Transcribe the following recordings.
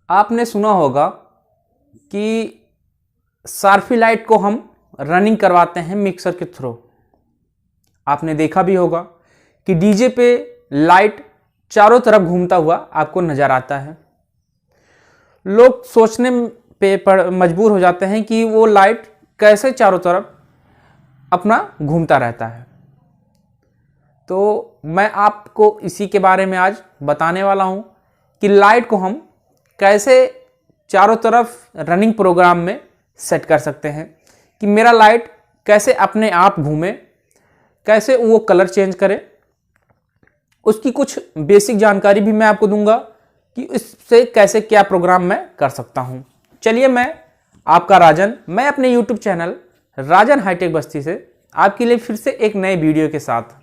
आपने सुना होगा कि सार्फी लाइट को हम रनिंग करवाते हैं मिक्सर के थ्रू। आपने देखा भी होगा कि डीजे पे लाइट चारों तरफ घूमता हुआ आपको नजर आता है। लोग सोचने पे मजबूर हो जाते हैं कि वो लाइट कैसे चारों तरफ अपना घूमता रहता है। तो मैं आपको इसी के बारे में आज बताने वाला हूं कि लाइट को हम कैसे चारों तरफ रनिंग प्रोग्राम में सेट कर सकते हैं, कि मेरा लाइट कैसे अपने आप घूमे, कैसे वो कलर चेंज करे। उसकी कुछ बेसिक जानकारी भी मैं आपको दूंगा कि इससे कैसे क्या प्रोग्राम मैं कर सकता हूं। चलिए, मैं आपका राजन, मैं अपने यूट्यूब चैनल राजन हाईटेक बस्ती से आपके लिए फिर से एक नए वीडियो के साथ।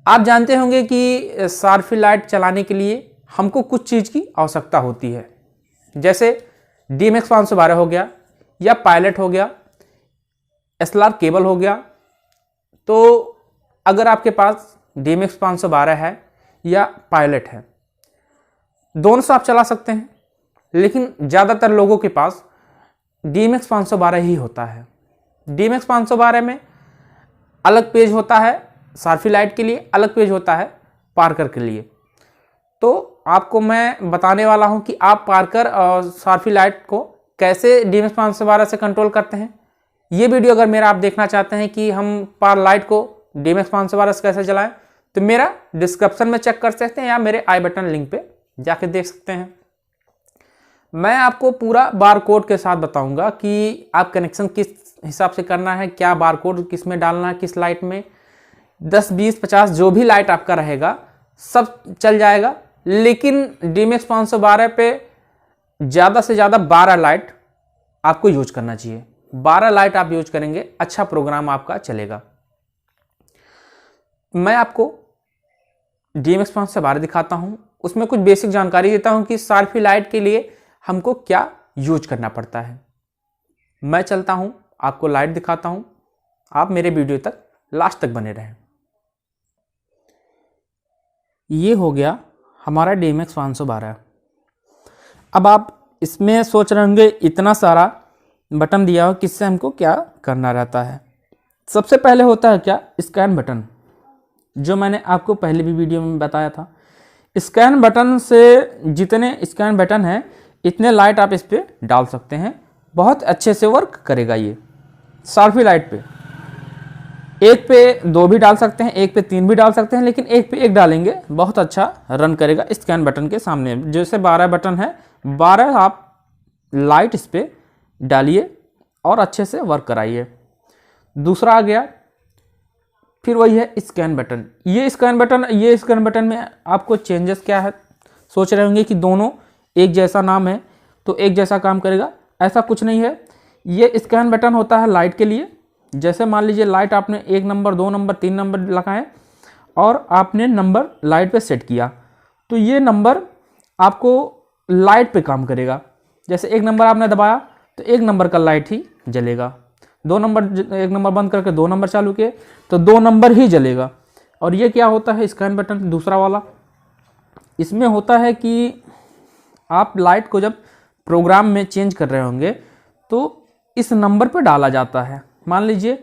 आप जानते होंगे कि सार्फी लाइट चलाने के लिए हमको कुछ चीज़ की आवश्यकता होती है, जैसे DMX 512 हो गया, या पायलट हो गया, SLR केबल हो गया। तो अगर आपके पास DMX 512 है या पायलट है, दोनों से आप चला सकते हैं, लेकिन ज़्यादातर लोगों के पास DMX 512 ही होता है। DMX 512 में अलग पेज होता है सार्फी लाइट के लिए, अलग पेज होता है पार्कर के लिए। तो आपको मैं बताने वाला हूं कि आप पार्कर और सार्फी लाइट को कैसे DMX 512 से कंट्रोल करते हैं। ये वीडियो अगर मेरा आप देखना चाहते हैं कि हम पार लाइट को DMX 512 से कैसे चलाएं, तो मेरा डिस्क्रिप्शन में चेक कर सकते हैं या मेरे आई बटन लिंक पे जाके देख सकते हैं। मैं आपको पूरा बार कोड के साथ बताऊंगा कि आप कनेक्शन किस हिसाब से करना है, क्या बार कोड किस में डालना है, किस लाइट में। 10, 20, 50 जो भी लाइट आपका रहेगा सब चल जाएगा, लेकिन DMX 512 पे ज़्यादा से ज़्यादा 12 लाइट आपको यूज करना चाहिए। 12 लाइट आप यूज करेंगे, अच्छा प्रोग्राम आपका चलेगा। मैं आपको DMX 512 दिखाता हूं, उसमें कुछ बेसिक जानकारी देता हूं कि सार्फी लाइट के लिए हमको क्या यूज करना पड़ता है। मैं चलता हूं, आपको लाइट दिखाता हूं, आप मेरे वीडियो तक लास्ट तक बने रहें। ये हो गया हमारा DMX 512। अब आप इसमें सोच रहे होंगे इतना सारा बटन दिया हो, किससे हमको क्या करना रहता है। सबसे पहले होता है क्या, स्कैन बटन, जो मैंने आपको पहले भी वीडियो में बताया था। स्कैन बटन से जितने स्कैन बटन हैं इतने लाइट आप इस पर डाल सकते हैं, बहुत अच्छे से वर्क करेगा ये सार्फी लाइट पे। एक पे 2 भी डाल सकते हैं, एक पे 3 भी डाल सकते हैं, लेकिन एक पे 1 डालेंगे बहुत अच्छा रन करेगा स्कैन बटन के सामने। जैसे 12 बटन है, 12 आप लाइट इस पे डालिए और अच्छे से वर्क कराइए। दूसरा आ गया, फिर वही है स्कैन बटन। ये स्कैन बटन में आपको चेंजेस क्या है, सोच रहे होंगे कि दोनों एक जैसा नाम है तो एक जैसा काम करेगा, ऐसा कुछ नहीं है। ये स्कैन बटन होता है लाइट के लिए। जैसे मान लीजिए लाइट आपने 1 नंबर, 2 नंबर, 3 नंबर लगाए और आपने नंबर लाइट पे सेट किया, तो ये नंबर आपको लाइट पे काम करेगा। जैसे 1 नंबर आपने दबाया तो 1 नंबर का लाइट ही जलेगा। 2 नंबर, 1 नंबर बंद करके 2 नंबर चालू किए तो 2 नंबर ही जलेगा। और ये क्या होता है स्कैन बटन दूसरा वाला, इसमें होता है कि आप लाइट को जब प्रोग्राम में चेंज कर रहे होंगे तो इस नंबर पे डाला जाता है। मान लीजिए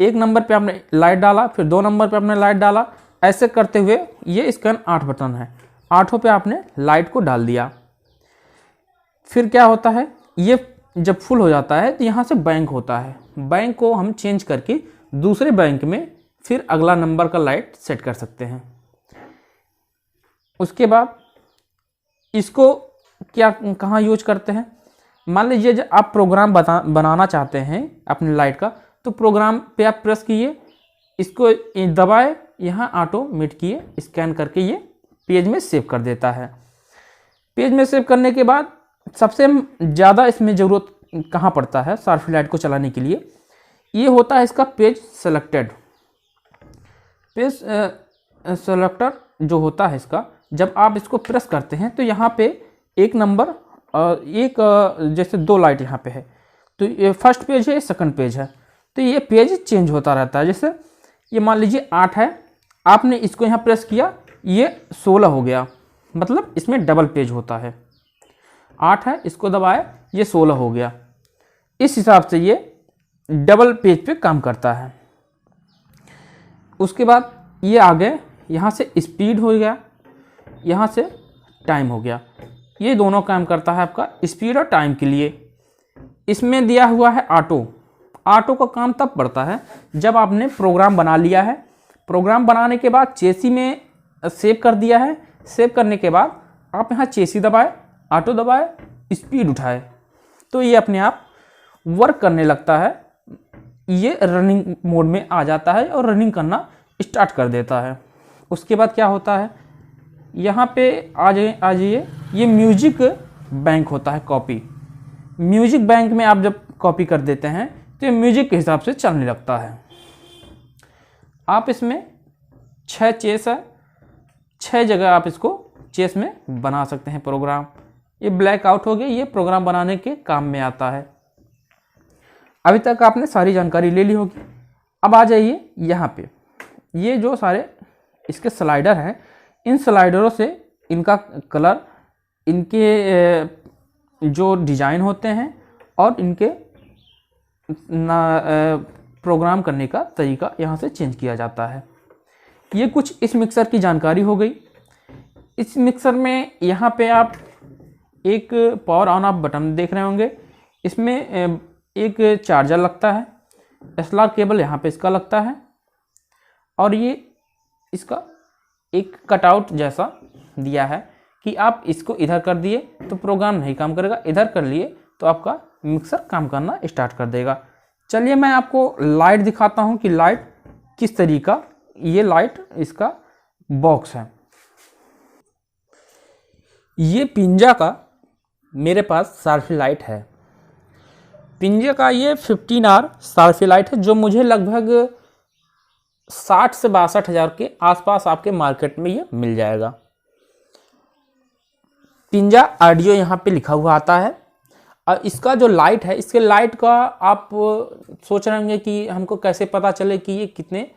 1 नंबर पे आपने लाइट डाला, फिर 2 नंबर पे आपने लाइट डाला, ऐसे करते हुए ये स्कैन 8 बटन है, 8 पे आपने लाइट को डाल दिया। फिर क्या होता है, ये जब फुल हो जाता है तो यहाँ से बैंक होता है, बैंक को हम चेंज करके दूसरे बैंक में फिर अगला नंबर का लाइट सेट कर सकते हैं। उसके बाद इसको क्या कहाँ यूज करते हैं, मान लीजिए जब आप प्रोग्राम बनाना चाहते हैं अपने लाइट का, तो प्रोग्राम पे आप प्रेस किए, इसको दबाए, यहाँ ऑटोमेट किए, स्कैन करके ये पेज में सेव कर देता है। पेज में सेव करने के बाद सबसे ज़्यादा इसमें ज़रूरत कहाँ पड़ता है सार्फी लाइट को चलाने के लिए, ये होता है इसका पेज सेलेक्टेड। पेज सेलेक्टर जो होता है इसका, जब आप इसको प्रेस करते हैं तो यहाँ पे एक नंबर एक जैसे 2 लाइट यहाँ पे है, तो ये फर्स्ट पेज है, सेकंड पेज है, तो ये पेज चेंज होता रहता है। जैसे ये मान लीजिए 8 है, आपने इसको यहाँ प्रेस किया, ये 16 हो गया, मतलब इसमें डबल पेज होता है। 8 है, इसको दबाए ये 16 हो गया। इस हिसाब से ये डबल पेज पे काम करता है। उसके बाद ये आगे यहाँ से स्पीड हो गया, यहाँ से टाइम हो गया। ये दोनों काम करता है आपका स्पीड और टाइम के लिए। इसमें दिया हुआ है ऑटो। ऑटो का काम तब पड़ता है जब आपने प्रोग्राम बना लिया है, प्रोग्राम बनाने के बाद चेसी में सेव कर दिया है, सेव करने के बाद आप यहाँ चेसी दबाए, ऑटो दबाए, स्पीड उठाए तो ये अपने आप वर्क करने लगता है। ये रनिंग मोड में आ जाता है और रनिंग करना स्टार्ट कर देता है। उसके बाद क्या होता है, यहाँ पे आ जाइए, ये म्यूजिक बैंक होता है कॉपी। म्यूजिक बैंक में आप जब कॉपी कर देते हैं तो ये म्यूजिक के हिसाब से चलने लगता है। आप इसमें 6 चेस है, 6 जगह आप इसको चेस में बना सकते हैं प्रोग्राम। ये ब्लैक आउट हो गया, ये प्रोग्राम बनाने के काम में आता है। अभी तक आपने सारी जानकारी ले ली होगी। अब आ जाइए यहाँ पे, ये जो सारे इसके स्लाइडर हैं, इन स्लाइडरों से इनका कलर, इनके जो डिज़ाइन होते हैं और इनके प्रोग्राम करने का तरीका यहाँ से चेंज किया जाता है। ये कुछ इस मिक्सर की जानकारी हो गई। इस मिक्सर में यहाँ पे आप एक पावर ऑन ऑफ बटन देख रहे होंगे। इसमें एक चार्जर लगता है, SLR केबल यहाँ पे इसका लगता है और ये इसका एक कटआउट जैसा दिया है कि आप इसको इधर कर दिए तो प्रोग्राम नहीं काम करेगा, इधर कर लिए तो आपका मिक्सर काम करना स्टार्ट कर देगा। चलिए मैं आपको लाइट दिखाता हूँ कि लाइट किस तरीका, ये लाइट इसका बॉक्स है। ये पिंजा का मेरे पास सार्फी लाइट है। पिंजे का ये 15R सार्फी लाइट है जो मुझे लगभग 60 से 62 हज़ार के आसपास आपके मार्केट में ये मिल जाएगा। पिंजा ऑडियो यहाँ पे लिखा हुआ आता है। और इसका जो लाइट है, इसके लाइट का आप सोच रहे होंगे कि हमको कैसे पता चले कि ये कितने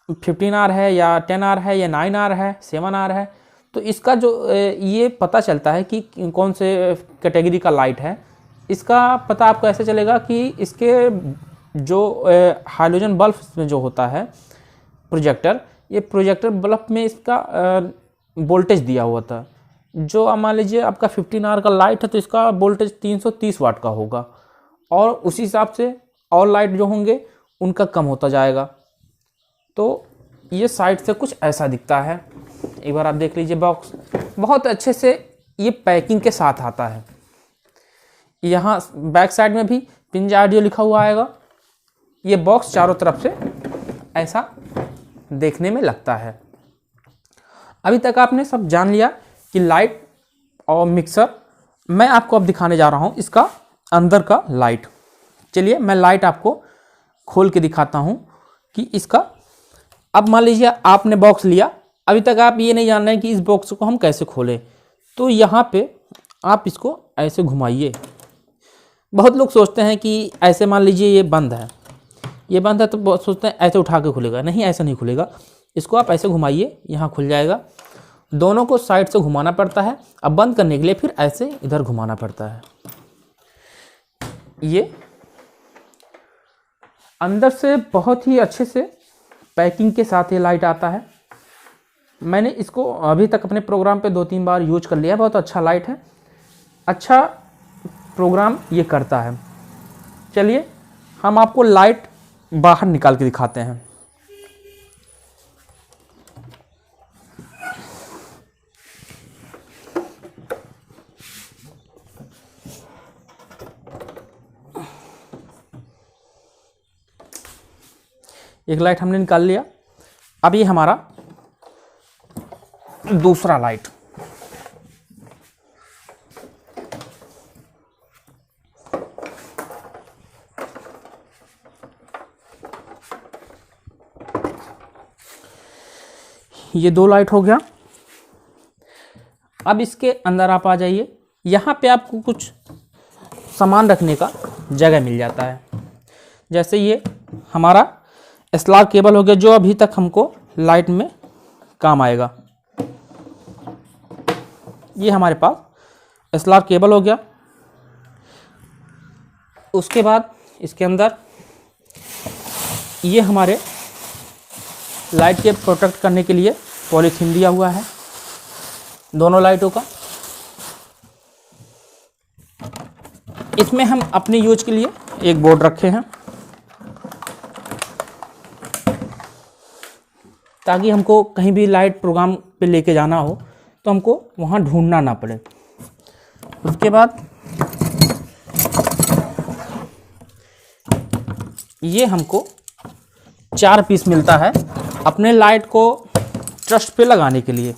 15R है या 10R है या 9R है, 7R है। तो इसका जो ये पता चलता है कि कौन से कैटेगरी का लाइट है। इसका पता आपको ऐसे चलेगा कि इसके जो हाइलोजन बल्ब में जो होता है प्रोजेक्टर, ये प्रोजेक्टर बल्ब में इसका वोल्टेज दिया हुआ था। जो मान लीजिए आपका 15R का लाइट है तो इसका वोल्टेज 330 वाट का होगा और उसी हिसाब से और लाइट जो होंगे उनका कम होता जाएगा। तो ये साइड से कुछ ऐसा दिखता है। एक बार आप देख लीजिए, बॉक्स बहुत अच्छे से ये पैकिंग के साथ आता है। यहाँ बैक साइड में भी पिंजा ऑडियो लिखा हुआ आएगा। ये बॉक्स चारों तरफ से ऐसा देखने में लगता है। अभी तक आपने सब जान लिया कि लाइट और मिक्सर। मैं आपको अब दिखाने जा रहा हूँ इसका अंदर का लाइट। चलिए मैं लाइट आपको खोल के दिखाता हूँ कि इसका, अब मान लीजिए आपने बॉक्स लिया, अभी तक आप ये नहीं जान रहे हैं कि इस बॉक्स को हम कैसे खोलें। तो यहाँ पे आप इसको ऐसे घुमाइए। बहुत लोग सोचते हैं कि ऐसे मान लीजिए ये बंद है, ये बंद है तो बहुत सोचते हैं ऐसे उठा के खुलेगा। नहीं, ऐसा नहीं खुलेगा। इसको आप ऐसे घुमाइए, यहाँ खुल जाएगा। दोनों को साइड से घुमाना पड़ता है। अब बंद करने के लिए फिर ऐसे इधर घुमाना पड़ता है। ये अंदर से बहुत ही अच्छे से पैकिंग के साथ ये लाइट आता है। मैंने इसको अभी तक अपने प्रोग्राम पे 2-3 बार यूज कर लिया है। बहुत अच्छा लाइट है, अच्छा प्रोग्राम ये करता है। चलिए हम आपको लाइट बाहर निकाल के दिखाते हैं। एक लाइट हमने निकाल लिया। अब ये हमारा दूसरा लाइट। ये 2 लाइट हो गया। अब इसके अंदर आप आ जाइए। यहाँ पे आपको कुछ सामान रखने का जगह मिल जाता है। जैसे ये हमारा SLR केबल हो गया जो अभी तक हमको लाइट में काम आएगा। ये हमारे पास SLR केबल हो गया। उसके बाद इसके अंदर ये हमारे लाइट के प्रोटेक्ट करने के लिए पॉलीथीन दिया हुआ है दोनों लाइटों का। इसमें हम अपने यूज के लिए एक बोर्ड रखे हैं ताकि हमको कहीं भी लाइट प्रोग्राम पे लेके जाना हो तो हमको वहाँ ढूंढना ना पड़े। उसके बाद ये हमको 4 पीस मिलता है अपने लाइट को ट्रस्ट पे लगाने के लिए।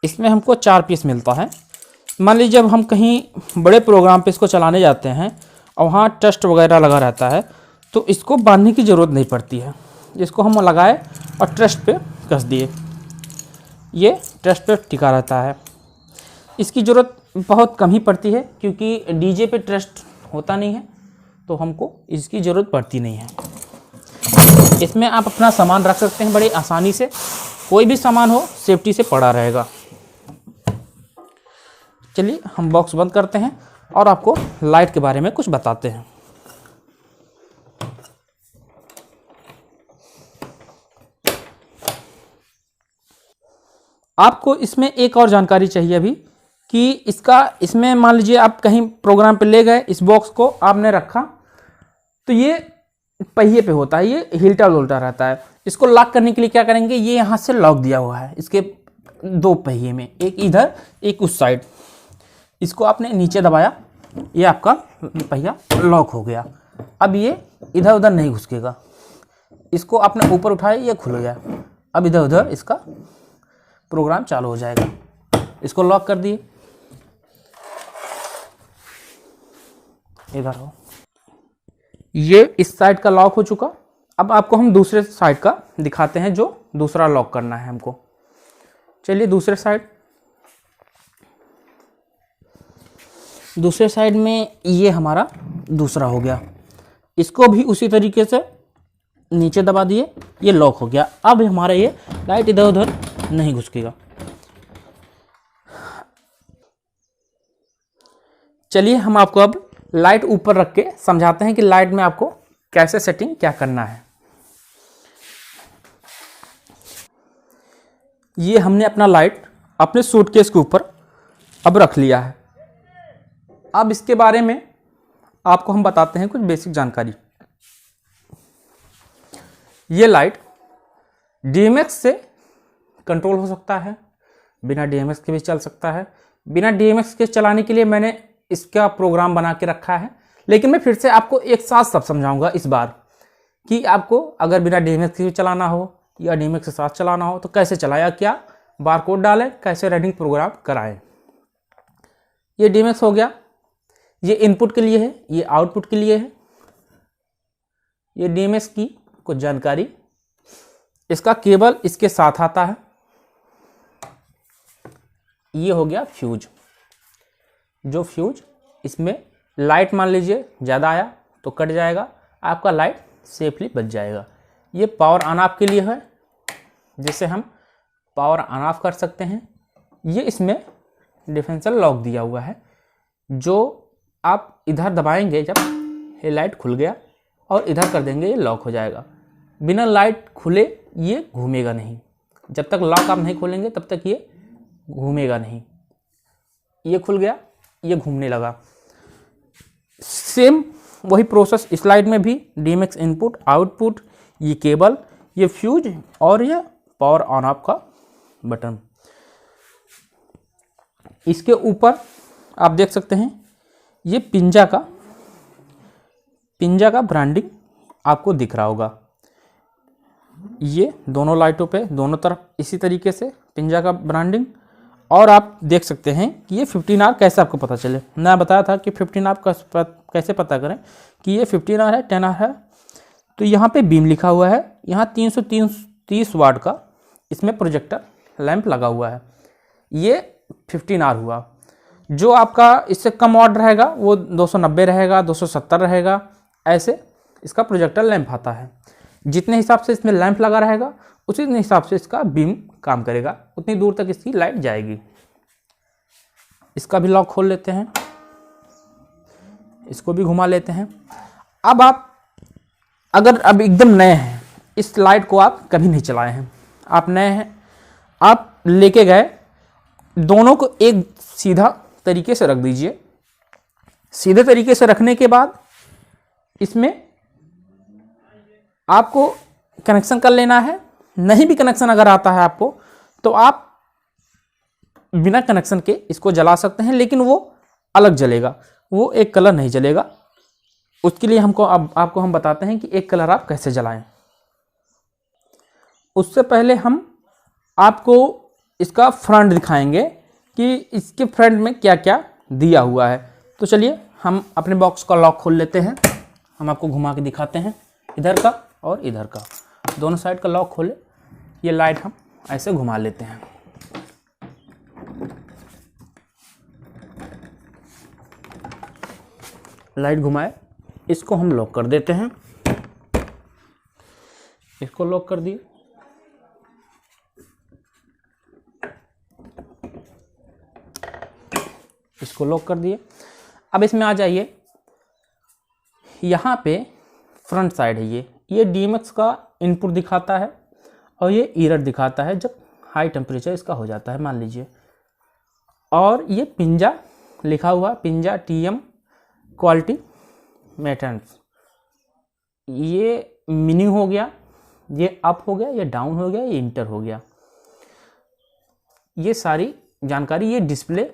इसमें हमको 4 पीस मिलता है। मान लीजिए जब हम कहीं बड़े प्रोग्राम पे इसको चलाने जाते हैं और वहाँ ट्रस्ट वगैरह लगा रहता है तो इसको बांधने की ज़रूरत नहीं पड़ती है। इसको हम लगाए और ट्रस्ट पे कस दिए, ये ट्रस्ट पे टिका रहता है। इसकी ज़रूरत बहुत कम ही पड़ती है क्योंकि डीजे पे ट्रस्ट होता नहीं है तो हमको इसकी ज़रूरत पड़ती नहीं है। इसमें आप अपना सामान रख सकते हैं बड़ी आसानी से, कोई भी सामान हो सेफ्टी से पड़ा रहेगा। चलिए हम बॉक्स बंद करते हैं और आपको लाइट के बारे में कुछ बताते हैं। आपको इसमें एक और जानकारी चाहिए अभी कि इसमें मान लीजिए आप कहीं प्रोग्राम पे ले गए, इस बॉक्स को आपने रखा तो ये पहिए पे होता है, ये हिलता डुलता रहता है। इसको लॉक करने के लिए क्या करेंगे, ये यहाँ से लॉक दिया हुआ है इसके 2 पहिए में, एक इधर एक उस साइड। इसको आपने नीचे दबाया, ये आपका पहिया लॉक हो गया। अब ये इधर उधर नहीं घुसकेगा। इसको आपने ऊपर उठाया, ये खुल गया। अब इधर उधर इसका प्रोग्राम चालू हो जाएगा। इसको लॉक कर दिए, इधर हो, ये इस साइड का लॉक हो चुका। अब आपको हम दूसरे साइड का दिखाते हैं जो दूसरा लॉक करना है हमको। चलिए दूसरे साइड में ये हमारा दूसरा हो गया। इसको भी उसी तरीके से नीचे दबा दिए, ये लॉक हो गया। अब हमारा ये लाइट इधर उधर नहीं घुसकेगा। चलिए हम आपको अब लाइट ऊपर रख के समझाते हैं कि लाइट में आपको कैसे सेटिंग क्या करना है। ये हमने अपना लाइट अपने सूटकेस के ऊपर अब रख लिया है। अब इसके बारे में आपको हम बताते हैं कुछ बेसिक जानकारी। ये लाइट DMX से कंट्रोल हो सकता है, बिना DMX के भी चल सकता है। बिना DMX के चलाने के लिए मैंने इसका प्रोग्राम बना के रखा है, लेकिन मैं फिर से आपको एक साथ सब समझाऊंगा इस बार कि आपको अगर बिना DMX के भी चलाना हो या DMX के साथ चलाना हो तो कैसे चलाया, क्या बारकोड डालें, कैसे रीडिंग प्रोग्राम कराएं। ये DMX हो गया, ये इनपुट के लिए है, ये आउटपुट के लिए है। ये DMX की कुछ जानकारी, इसका केबल इसके साथ आता है। ये हो गया फ्यूज, जो फ्यूज इसमें लाइट मान लीजिए ज़्यादा आया तो कट जाएगा, आपका लाइट सेफली बच जाएगा। ये पावर ऑन ऑफ के लिए है, जिससे हम पावर ऑन ऑफ कर सकते हैं। ये इसमें डिफरेंशियल लॉक दिया हुआ है, जो आप इधर दबाएंगे जब ये लाइट खुल गया और इधर कर देंगे ये लॉक हो जाएगा। बिना लाइट खुले ये घूमेगा नहीं, जब तक लॉक आप नहीं खोलेंगे तब तक ये घूमेगा नहीं। ये खुल गया, ये घूमने लगा। सेम वही प्रोसेस इस लाइट में भी, DMX इनपुट आउटपुट, ये केबल, ये फ्यूज और ये पावर ऑन ऑफ का बटन। इसके ऊपर आप देख सकते हैं ये पिंजा का ब्रांडिंग आपको दिख रहा होगा। ये दोनों लाइटों पे दोनों तरफ इसी तरीके से पिंजा का ब्रांडिंग। और आप देख सकते हैं कि ये 15R कैसे आपको पता चले। मैं बताया था कि 15R कैसे पता करें कि ये 15R है 10R है। तो यहाँ पे बीम लिखा हुआ है, यहाँ 330 वाट का इसमें प्रोजेक्टर लैंप लगा हुआ है। ये 15R हुआ। जो आपका इससे कम वाट रहेगा वो 290 रहेगा, 270 रहेगा, ऐसे इसका प्रोजेक्टर लैंप आता है। जितने हिसाब से इसमें लैंप लगा रहेगा उसी हिसाब से इसका बीम काम करेगा, उतनी दूर तक इसकी लाइट जाएगी। इसका भी लॉक खोल लेते हैं, इसको भी घुमा लेते हैं। अब आप अगर अब एकदम नए हैं, इस लाइट को आप कभी नहीं चलाए हैं, आप नए हैं, आप लेके गए, दोनों को एक सीधा तरीके से रख दीजिए। सीधे तरीके से रखने के बाद इसमें आपको कनेक्शन कर लेना है। नहीं भी कनेक्शन अगर आता है आपको, तो आप बिना कनेक्शन के इसको जला सकते हैं, लेकिन वो अलग जलेगा, वो एक कलर नहीं जलेगा। उसके लिए आपको हम बताते हैं कि एक कलर आप कैसे जलाएं। उससे पहले हम आपको इसका फ्रंट दिखाएंगे कि इसके फ्रंट में क्या क्या दिया हुआ है। तो चलिए हम अपने बॉक्स का लॉक खोल लेते हैं। हम आपको घुमा के दिखाते हैं, इधर का और इधर का, दोनों साइड का लॉक खोले। ये लाइट हम ऐसे घुमा लेते हैं। लाइट घुमाए, इसको हम लॉक कर देते हैं। इसको लॉक कर दिए। इसको लॉक कर दिए। अब इसमें आ जाइए, यहाँ पे फ्रंट साइड है, ये DMX का इनपुट दिखाता है और ये एरर दिखाता है जब हाई टेम्परेचर इसका हो जाता है, मान लीजिए। और ये पिंजा लिखा हुआ, पिंजा TM क्वालिटी मेंटेनेंस, ये मिनी हो गया, ये अप हो गया, ये डाउन हो गया, ये इंटर हो गया। ये सारी जानकारी, ये डिस्प्ले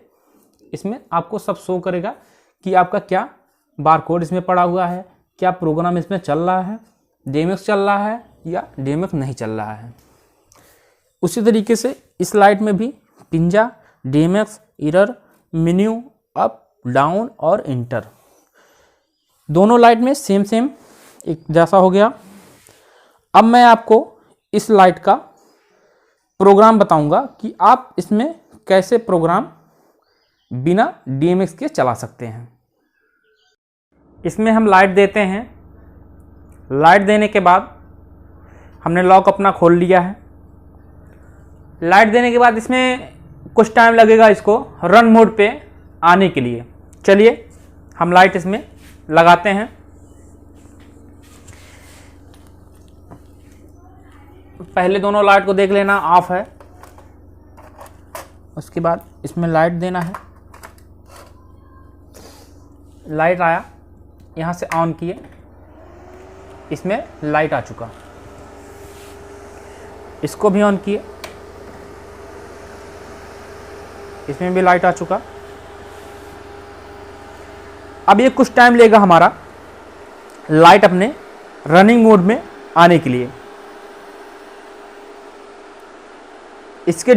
इसमें आपको सब शो करेगा कि आपका क्या बारकोड इसमें पड़ा हुआ है, क्या प्रोग्राम इसमें चल रहा है, DMX चल रहा है या DMX नहीं चल रहा है। उसी तरीके से इस लाइट में भी पिंजा, DMX, error, menu, up, down और इंटर, दोनों लाइट में सेम एक जैसा हो गया। अब मैं आपको इस लाइट का प्रोग्राम बताऊंगा कि आप इसमें कैसे प्रोग्राम बिना DMX के चला सकते हैं। इसमें हम लाइट देते हैं। लाइट देने के बाद हमने लॉक अपना खोल लिया है। लाइट देने के बाद इसमें कुछ टाइम लगेगा इसको रन मोड पे आने के लिए। चलिए हम लाइट इसमें लगाते हैं। पहले दोनों लाइट को देख लेना ऑफ है, उसके बाद इसमें लाइट देना है। लाइट आया, यहाँ से ऑन किए, इसमें लाइट आ चुका। इसको भी ऑन किए, इसमें भी लाइट आ चुका। अब ये कुछ टाइम लेगा हमारा लाइट अपने रनिंग मोड में आने के लिए। इसके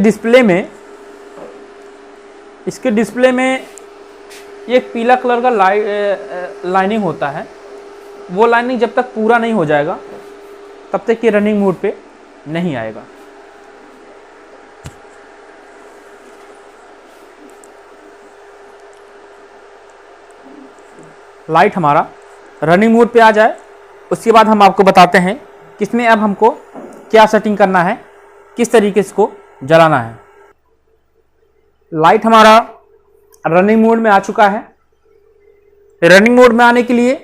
डिस्प्ले में एक पीला कलर का लाइनिंग होता है। वो लाइनिंग जब तक पूरा नहीं हो जाएगा तब तक ये रनिंग मोड पे नहीं आएगा। लाइट हमारा रनिंग मोड पे आ जाए, उसके बाद हम आपको बताते हैं कि इसमें अब हमको क्या सेटिंग करना है, किस तरीके से इसको जलाना है। लाइट हमारा रनिंग मोड में आ चुका है। रनिंग मोड में आने के लिए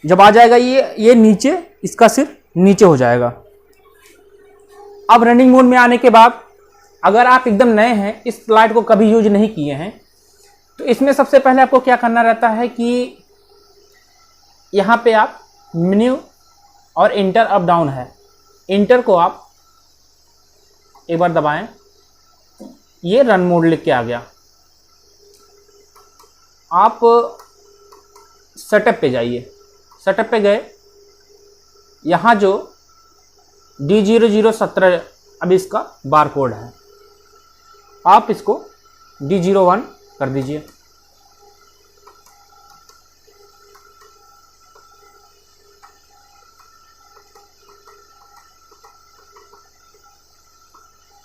जब आ जाएगा ये नीचे, इसका सिर नीचे हो जाएगा। अब रनिंग मोड में आने के बाद अगर आप एकदम नए हैं, इस लाइट को कभी यूज नहीं किए हैं, तो इसमें सबसे पहले आपको क्या करना रहता है कि यहाँ पे आप मेन्यू और इंटर अप डाउन है, इंटर को आप एक बार दबाएं, ये रन मोड लिख के आ गया। आप सेटअप पे जाइए, सेटअप पे गए, यहाँ जो D0017 अभी इसका बार कोड है, आप इसको D01 कर दीजिए।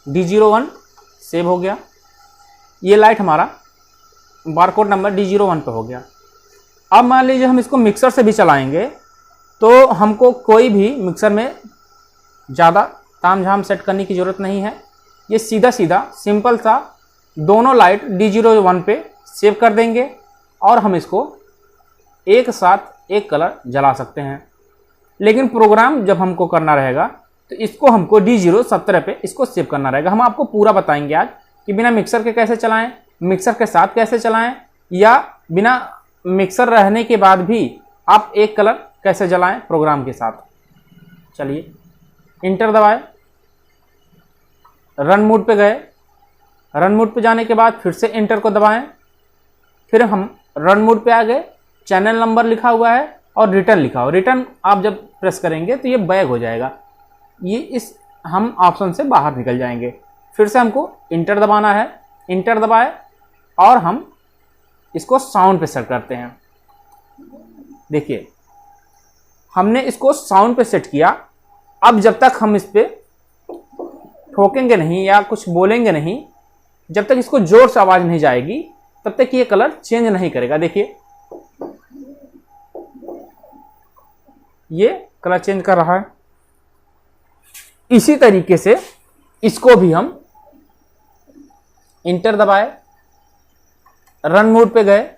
D01 सेव हो गया। ये लाइट हमारा बारकोड नंबर D01 पे हो गया। अब मान लीजिए हम इसको मिक्सर से भी चलाएंगे, तो हमको कोई भी मिक्सर में ज़्यादा तामझाम सेट करने की ज़रूरत नहीं है। ये सीधा सीधा सिंपल सा दोनों लाइट D01 पे सेव कर देंगे और हम इसको एक साथ एक कलर जला सकते हैं। लेकिन प्रोग्राम जब हमको करना रहेगा तो इसको हमको D017 पे इसको सेव करना रहेगा। हम आपको पूरा बताएंगे आज कि बिना मिक्सर के कैसे चलाएं, मिक्सर के साथ कैसे चलाएं, या बिना मिक्सर रहने के बाद भी आप एक कलर कैसे जलाएं प्रोग्राम के साथ। चलिए इंटर दबाएं, रन मोड पे गए, रन मोड पे जाने के बाद फिर से इंटर को दबाएं, फिर हम रन मोड पे आ गए, चैनल नंबर लिखा हुआ है और रिटर्न लिखा हो। रिटर्न आप जब प्रेस करेंगे तो ये बैग हो जाएगा, ये इस हम ऑप्शन से बाहर निकल जाएंगे। फिर से हमको इंटर दबाना है, इंटर दबाए और हम इसको साउंड पे सेट करते हैं। देखिए हमने इसको साउंड पे सेट किया। अब जब तक हम इस पे ठोकेंगे नहीं या कुछ बोलेंगे नहीं, जब तक इसको जोर से आवाज नहीं जाएगी तब तक ये कलर चेंज नहीं करेगा। देखिए ये कलर चेंज कर रहा है। इसी तरीके से इसको भी हम इंटर दबाए, रन मोड पे गए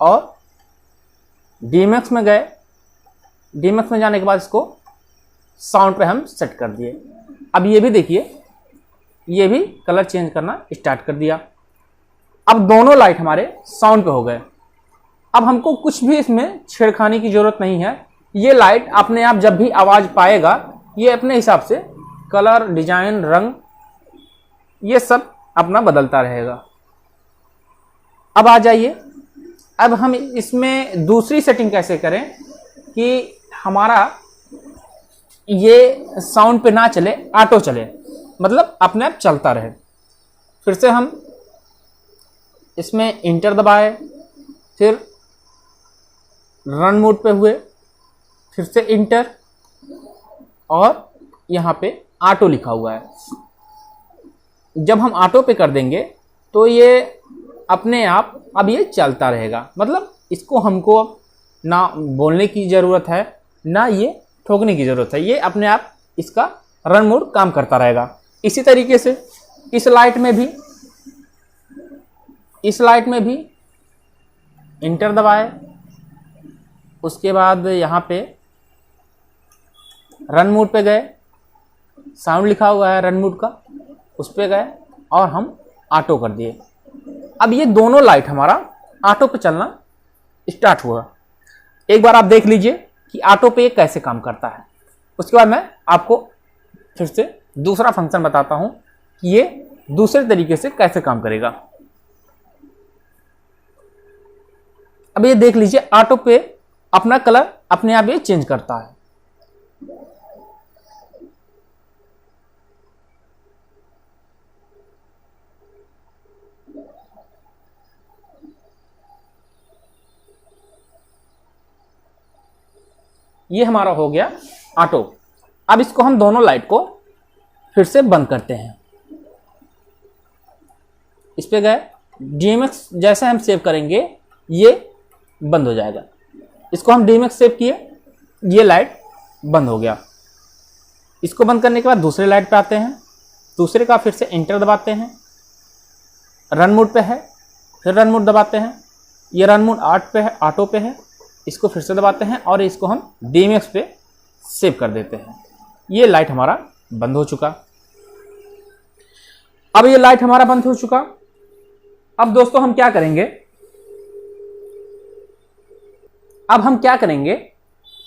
और डीएमएक्स में गए। डीएमएक्स में जाने के बाद इसको साउंड पे हम सेट कर दिए। अब ये भी देखिए, ये भी कलर चेंज करना स्टार्ट कर दिया। अब दोनों लाइट हमारे साउंड पे हो गए। अब हमको कुछ भी इसमें छेड़खानी की जरूरत नहीं है। ये लाइट अपने आप जब भी आवाज पाएगा ये अपने हिसाब से कलर, डिजाइन, रंग ये सब अपना बदलता रहेगा। अब आ जाइए, अब हम इसमें दूसरी सेटिंग कैसे करें कि हमारा ये साउंड पे ना चले, ऑटो चले, मतलब अपने आप चलता रहे। फिर से हम इसमें इंटर दबाए, फिर रन मोड पे हुए, फिर से इंटर और यहाँ पे ऑटो लिखा हुआ है। जब हम ऑटो पे कर देंगे तो ये अपने आप अब ये चलता रहेगा, मतलब इसको हमको ना बोलने की ज़रूरत है ना ये ठोकने की ज़रूरत है, ये अपने आप इसका रन मोड काम करता रहेगा। इसी तरीके से इस लाइट में भी इंटर दबाए, उसके बाद यहाँ पे रन मोड पे गए, साउंड लिखा हुआ है रन मोड का, उस पे गए और हम ऑटो कर दिए। अब ये दोनों लाइट हमारा ऑटो पे चलना स्टार्ट हुआ। एक बार आप देख लीजिए कि ऑटो पे कैसे काम करता है। उसके बाद मैं आपको फिर से दूसरा फंक्शन बताता हूं कि ये दूसरे तरीके से कैसे काम करेगा। अब ये देख लीजिए, ऑटो पे अपना कलर अपने आप ये चेंज करता है। ये हमारा हो गया ऑटो। अब इसको हम दोनों लाइट को फिर से बंद करते हैं। इस पे गए, डीएमएक्स जैसे हम सेव करेंगे ये बंद हो जाएगा। इसको हम डीएमएक्स सेव किए, ये लाइट बंद हो गया। इसको बंद करने के बाद दूसरे लाइट पे आते हैं, दूसरे का फिर से एंटर दबाते हैं, रन मोड पे है, फिर रन मोड दबाते हैं। ये रन मोड 8 पे है, ऑटो पे है, इसको फिर से दबाते हैं और इसको हम डीएमएक्स पे सेव कर देते हैं। ये लाइट हमारा बंद हो चुका। अब ये लाइट हमारा बंद हो चुका। अब दोस्तों हम क्या करेंगे, अब हम क्या करेंगे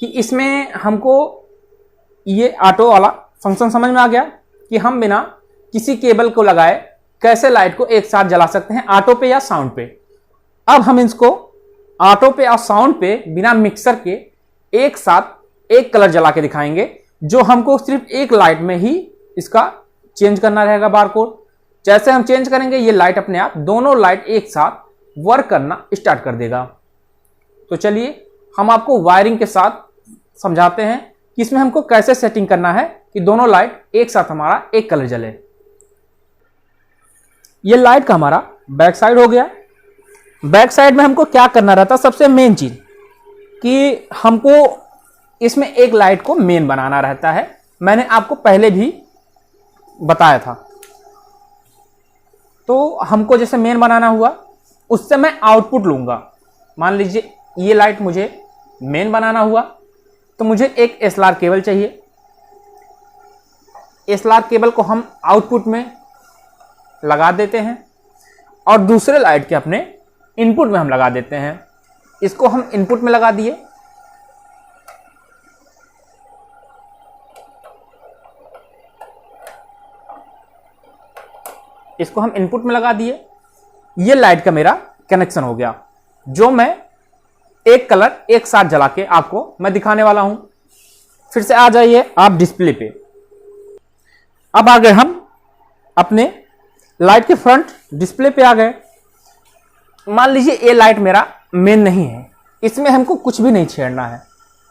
कि इसमें हमको ये ऑटो वाला फंक्शन समझ में आ गया कि हम बिना किसी केबल को लगाए कैसे लाइट को एक साथ जला सकते हैं, ऑटो पे या साउंड पे। अब हम इसको ऑटो पे और साउंड पे बिना मिक्सर के एक साथ एक कलर जला के दिखाएंगे, जो हमको सिर्फ एक लाइट में ही इसका चेंज करना रहेगा बारकोड। जैसे हम चेंज करेंगे ये लाइट अपने आप दोनों लाइट एक साथ वर्क करना स्टार्ट कर देगा। तो चलिए हम आपको वायरिंग के साथ समझाते हैं कि इसमें हमको कैसे सेटिंग करना है कि दोनों लाइट एक साथ हमारा एक कलर जले। ये लाइट का हमारा बैक साइड हो गया। बैक साइड में हमको क्या करना रहता है, सबसे मेन चीज कि हमको इसमें एक लाइट को मेन बनाना रहता है। मैंने आपको पहले भी बताया था। तो हमको जैसे मेन बनाना हुआ, उससे मैं आउटपुट लूँगा। मान लीजिए ये लाइट मुझे मेन बनाना हुआ, तो मुझे एक एसएलआर केबल चाहिए। एसएलआर केबल को हम आउटपुट में लगा देते हैं और दूसरे लाइट के अपने इनपुट में हम लगा देते हैं। इसको हम इनपुट में लगा दिए, इसको हम इनपुट में लगा दिए। ये लाइट का मेरा कनेक्शन हो गया, जो मैं एक कलर एक साथ जला के आपको मैं दिखाने वाला हूं। फिर से आ जाइए आप डिस्प्ले पे। अब आ गए हम अपने लाइट के फ्रंट डिस्प्ले पे आ गए। मान लीजिए ये लाइट मेरा मेन नहीं है, इसमें हमको कुछ भी नहीं छेड़ना है।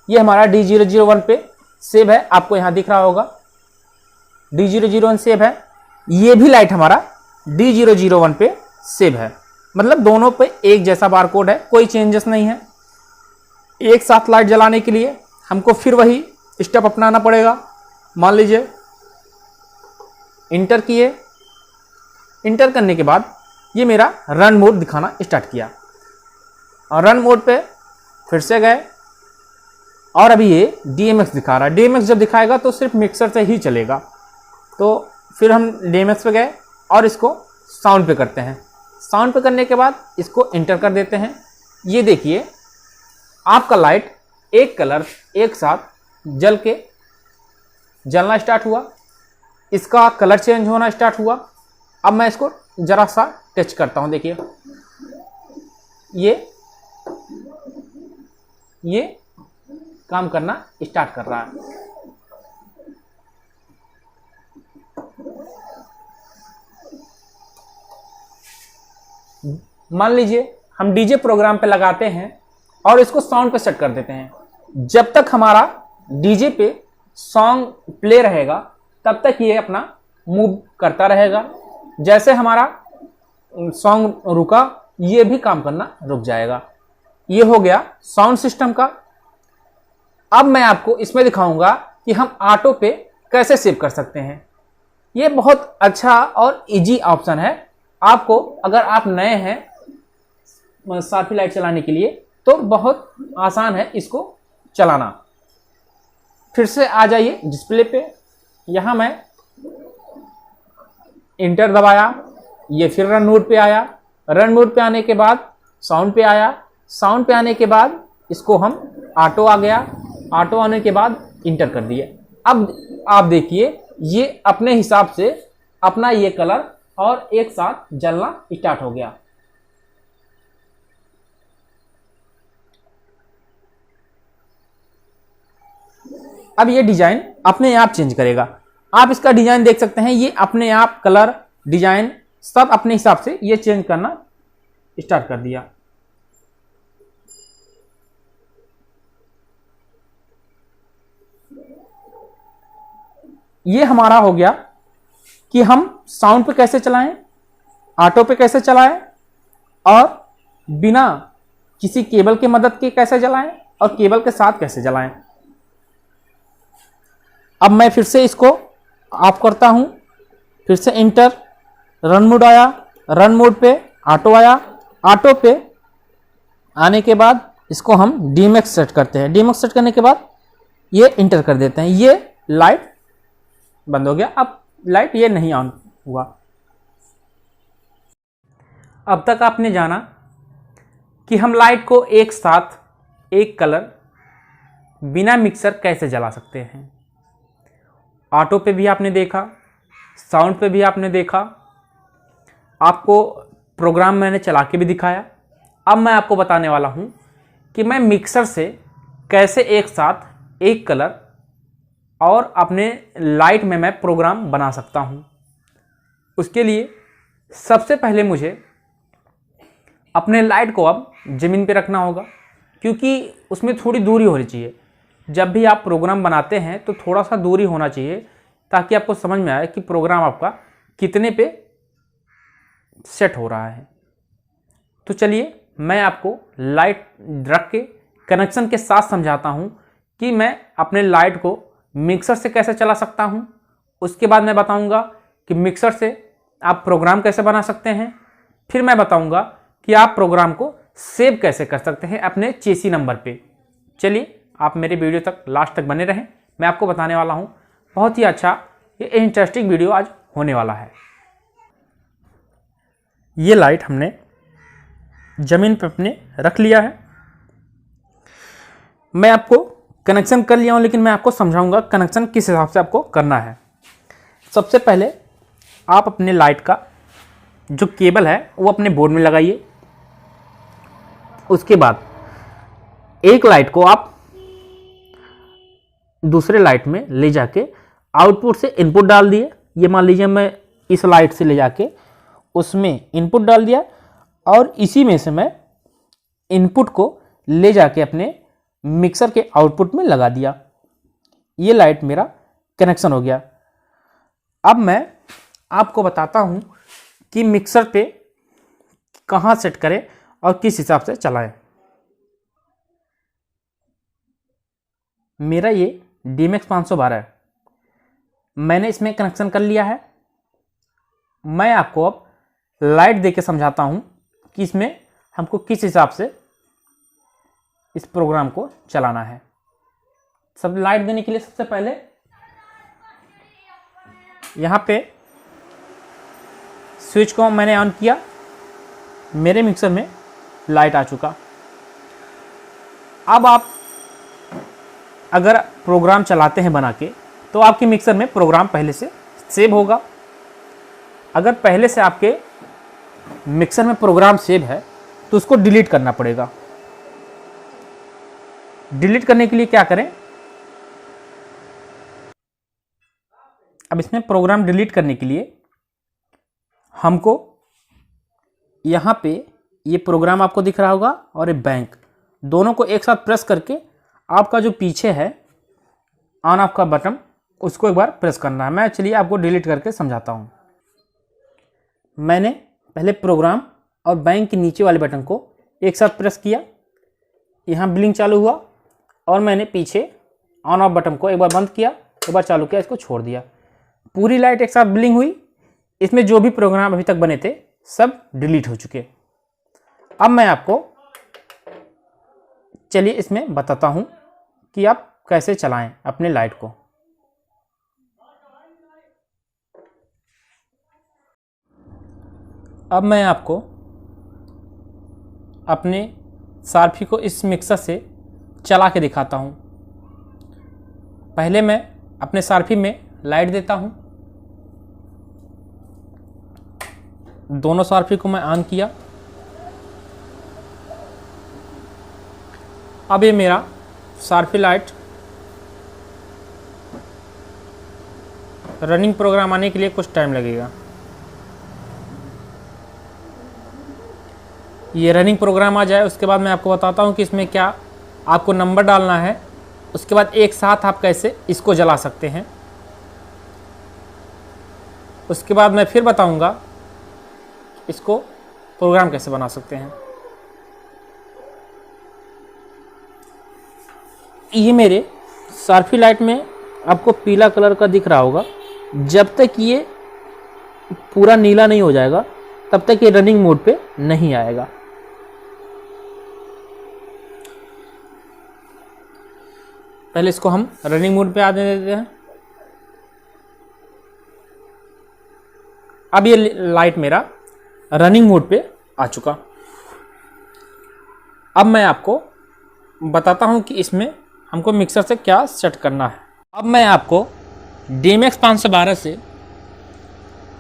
ये हमारा D001 पे सेव है, आपको यहां दिख रहा होगा D001 सेव है। ये भी लाइट हमारा D001 पे सेव है, मतलब दोनों पे एक जैसा बारकोड है, कोई चेंजेस नहीं है। एक साथ लाइट जलाने के लिए हमको फिर वही स्टेप अपनाना पड़ेगा। मान लीजिए इंटर किए, इंटर करने के बाद ये मेरा रन मोड दिखाना स्टार्ट किया और रन मोड पे फिर से गए और अभी ये DMX दिखा रहा है। DMX जब दिखाएगा तो सिर्फ मिक्सर से ही चलेगा। तो फिर हम DMX पे गए और इसको साउंड पे करते हैं। साउंड पे करने के बाद इसको इंटर कर देते हैं। ये देखिए आपका लाइट एक कलर एक साथ जलना स्टार्ट हुआ, इसका कलर चेंज होना स्टार्ट हुआ। अब मैं इसको जरा सा टच करता हूं, देखिए ये काम करना स्टार्ट कर रहा है। मान लीजिए हम डीजे प्रोग्राम पे लगाते हैं और इसको साउंड पे सेट कर देते हैं। जब तक हमारा डीजे पे सॉन्ग प्ले रहेगा तब तक ये अपना मूव करता रहेगा। जैसे हमारा सॉन्ग रुका, ये भी काम करना रुक जाएगा। ये हो गया साउंड सिस्टम का। अब मैं आपको इसमें दिखाऊंगा कि हम ऑटो पे कैसे सेव कर सकते हैं। ये बहुत अच्छा और इजी ऑप्शन है। आपको अगर आप नए हैं साथी लाइट चलाने के लिए तो बहुत आसान है इसको चलाना। फिर से आ जाइए डिस्प्ले पे। यहां मैं इंटर दबाया, ये फिर रन मोड पे आया। रन मोड पे आने के बाद साउंड पे आया। साउंड पे आने के बाद इसको हम ऑटो आ गया। ऑटो आने के बाद इंटर कर दिए। अब आप देखिए ये अपने हिसाब से अपना ये कलर और एक साथ जलना स्टार्ट हो गया। अब ये डिजाइन अपने आप चेंज करेगा। आप इसका डिजाइन देख सकते हैं, ये अपने आप कलर डिजाइन सब अपने हिसाब से ये चेंज करना स्टार्ट कर दिया। ये हमारा हो गया कि हम साउंड पे कैसे चलाएं, ऑटो पे कैसे चलाएं और बिना किसी केबल की मदद के कैसे जलाएं और केबल के साथ कैसे जलाएं। अब मैं फिर से इसको ऑफ करता हूं। फिर से इंटर, रन मोड आया, रन मोड पे ऑटो आया। ऑटो पे आने के बाद इसको हम DMX सेट करते हैं। DMX सेट करने के बाद ये इंटर कर देते हैं। ये लाइट बंद हो गया। अब लाइट ये नहीं ऑन हुआ। अब तक आपने जाना कि हम लाइट को एक साथ एक कलर बिना मिक्सर कैसे जला सकते हैं। ऑटो पे भी आपने देखा, साउंड पे भी आपने देखा, आपको प्रोग्राम मैंने चला के भी दिखाया। अब मैं आपको बताने वाला हूं कि मैं मिक्सर से कैसे एक साथ एक कलर और अपने लाइट में मैं प्रोग्राम बना सकता हूं। उसके लिए सबसे पहले मुझे अपने लाइट को अब ज़मीन पे रखना होगा, क्योंकि उसमें थोड़ी दूरी होनी चाहिए। जब भी आप प्रोग्राम बनाते हैं तो थोड़ा सा दूरी होना चाहिए ताकि आपको समझ में आए कि प्रोग्राम आपका कितने पे सेट हो रहा है। तो चलिए मैं आपको लाइट रख के कनेक्शन के साथ समझाता हूं कि मैं अपने लाइट को मिक्सर से कैसे चला सकता हूं। उसके बाद मैं बताऊंगा कि मिक्सर से आप प्रोग्राम कैसे बना सकते हैं, फिर मैं बताऊंगा कि आप प्रोग्राम को सेव कैसे कर सकते हैं अपने चेसी नंबर पे। चलिए आप मेरे वीडियो तक लास्ट तक बने रहें, मैं आपको बताने वाला हूं बहुत ही अच्छा ये इंटरेस्टिंग वीडियो आज होने वाला है। ये लाइट हमने ज़मीन पे अपने रख लिया है। मैं आपको कनेक्शन कर लिया हूं, लेकिन मैं आपको समझाऊंगा कनेक्शन किस हिसाब से आपको करना है। सबसे पहले आप अपने लाइट का जो केबल है वो अपने बोर्ड में लगाइए। उसके बाद एक लाइट को आप दूसरे लाइट में ले जाके आउटपुट से इनपुट डाल दिए। ये मान लीजिए मैं इस लाइट से ले जाके उसमें इनपुट डाल दिया और इसी में से मैं इनपुट को ले जाके अपने मिक्सर के आउटपुट में लगा दिया। ये लाइट मेरा कनेक्शन हो गया। अब मैं आपको बताता हूं कि मिक्सर पे कहां सेट करें और किस हिसाब से चलाएं। मेरा ये DMX 512 है, मैंने इसमें कनेक्शन कर लिया है। मैं आपको अब लाइट देके समझाता हूं कि इसमें हमको किस हिसाब से इस प्रोग्राम को चलाना है। सब लाइट देने के लिए सबसे पहले यहां पे स्विच को मैंने ऑन किया, मेरे मिक्सर में लाइट आ चुका। अब आप अगर प्रोग्राम चलाते हैं बना के तो आपके मिक्सर में प्रोग्राम पहले से सेव होगा। अगर पहले से आपके मिक्सर में प्रोग्राम सेव है तो उसको डिलीट करना पड़ेगा। डिलीट करने के लिए क्या करें, अब इसमें प्रोग्राम डिलीट करने के लिए हमको यहाँ पे ये प्रोग्राम आपको दिख रहा होगा और ये बैंक, दोनों को एक साथ प्रेस करके आपका जो पीछे है ऑन ऑफ का बटन उसको एक बार प्रेस करना है। मैं चलिए आपको डिलीट करके समझाता हूँ। मैंने पहले प्रोग्राम और बैंक के नीचे वाले बटन को एक साथ प्रेस किया, यहाँ ब्लिंक चालू हुआ और मैंने पीछे ऑन ऑफ बटन को एक बार बंद किया, एक बार चालू किया, इसको छोड़ दिया। पूरी लाइट एक साथ ब्लिंक हुई। इसमें जो भी प्रोग्राम अभी तक बने थे सब डिलीट हो चुके। अब मैं आपको चलिए इसमें बताता हूं कि आप कैसे चलाएं अपने लाइट को। अब मैं आपको अपने सारफी को इस मिक्सर से चला के दिखाता हूं। पहले मैं अपने सारफी में लाइट देता हूं। दोनों सारफी को मैं ऑन किया। अब ये मेरा सारफी लाइट रनिंग प्रोग्राम आने के लिए कुछ टाइम लगेगा। ये रनिंग प्रोग्राम आ जाए उसके बाद मैं आपको बताता हूँ कि इसमें क्या आपको नंबर डालना है। उसके बाद एक साथ आप कैसे इसको जला सकते हैं। उसके बाद मैं फिर बताऊंगा इसको प्रोग्राम कैसे बना सकते हैं। ये मेरे सारफी लाइट में आपको पीला कलर का दिख रहा होगा। जब तक ये पूरा नीला नहीं हो जाएगा तब तक ये रनिंग मोड पे नहीं आएगा। पहले इसको हम रनिंग मोड पे आने देते हैं। अब ये लाइट मेरा रनिंग मोड पे आ चुका। अब मैं आपको बताता हूं कि इसमें हमको मिक्सर से क्या सेट करना है। अब मैं आपको DMX 512 से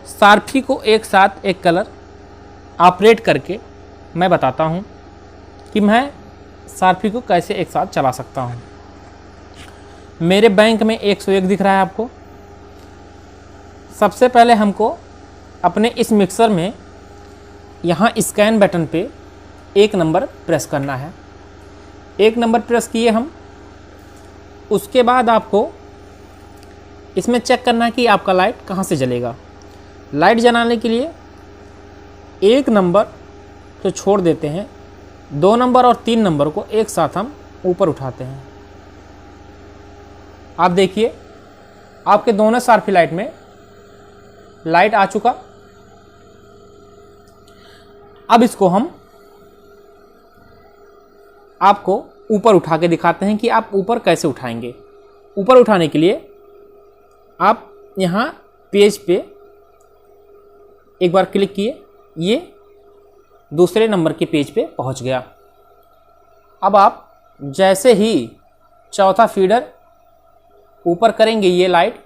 सारफी को एक साथ एक कलर ऑपरेट करके मैं बताता हूं कि मैं सारफी को कैसे एक साथ चला सकता हूं। मेरे बैंक में 101 दिख रहा है आपको। सबसे पहले हमको अपने इस मिक्सर में यहाँ स्कैन बटन पे 1 नंबर प्रेस करना है। 1 नंबर प्रेस किए हम। उसके बाद आपको इसमें चेक करना है कि आपका लाइट कहाँ से जलेगा। लाइट जलाने के लिए 1 नंबर तो छोड़ देते हैं, 2 नंबर और 3 नंबर को एक साथ हम ऊपर उठाते हैं। आप देखिए आपके दोनों सारफी लाइट में लाइट आ चुका। अब इसको हम आपको ऊपर उठा के दिखाते हैं कि आप ऊपर कैसे उठाएंगे। ऊपर उठाने के लिए आप यहाँ पेज पे एक बार क्लिक किए, ये दूसरे नंबर के पेज पे पहुँच गया। अब आप जैसे ही चौथा फीडर ऊपर करेंगे, ये लाइट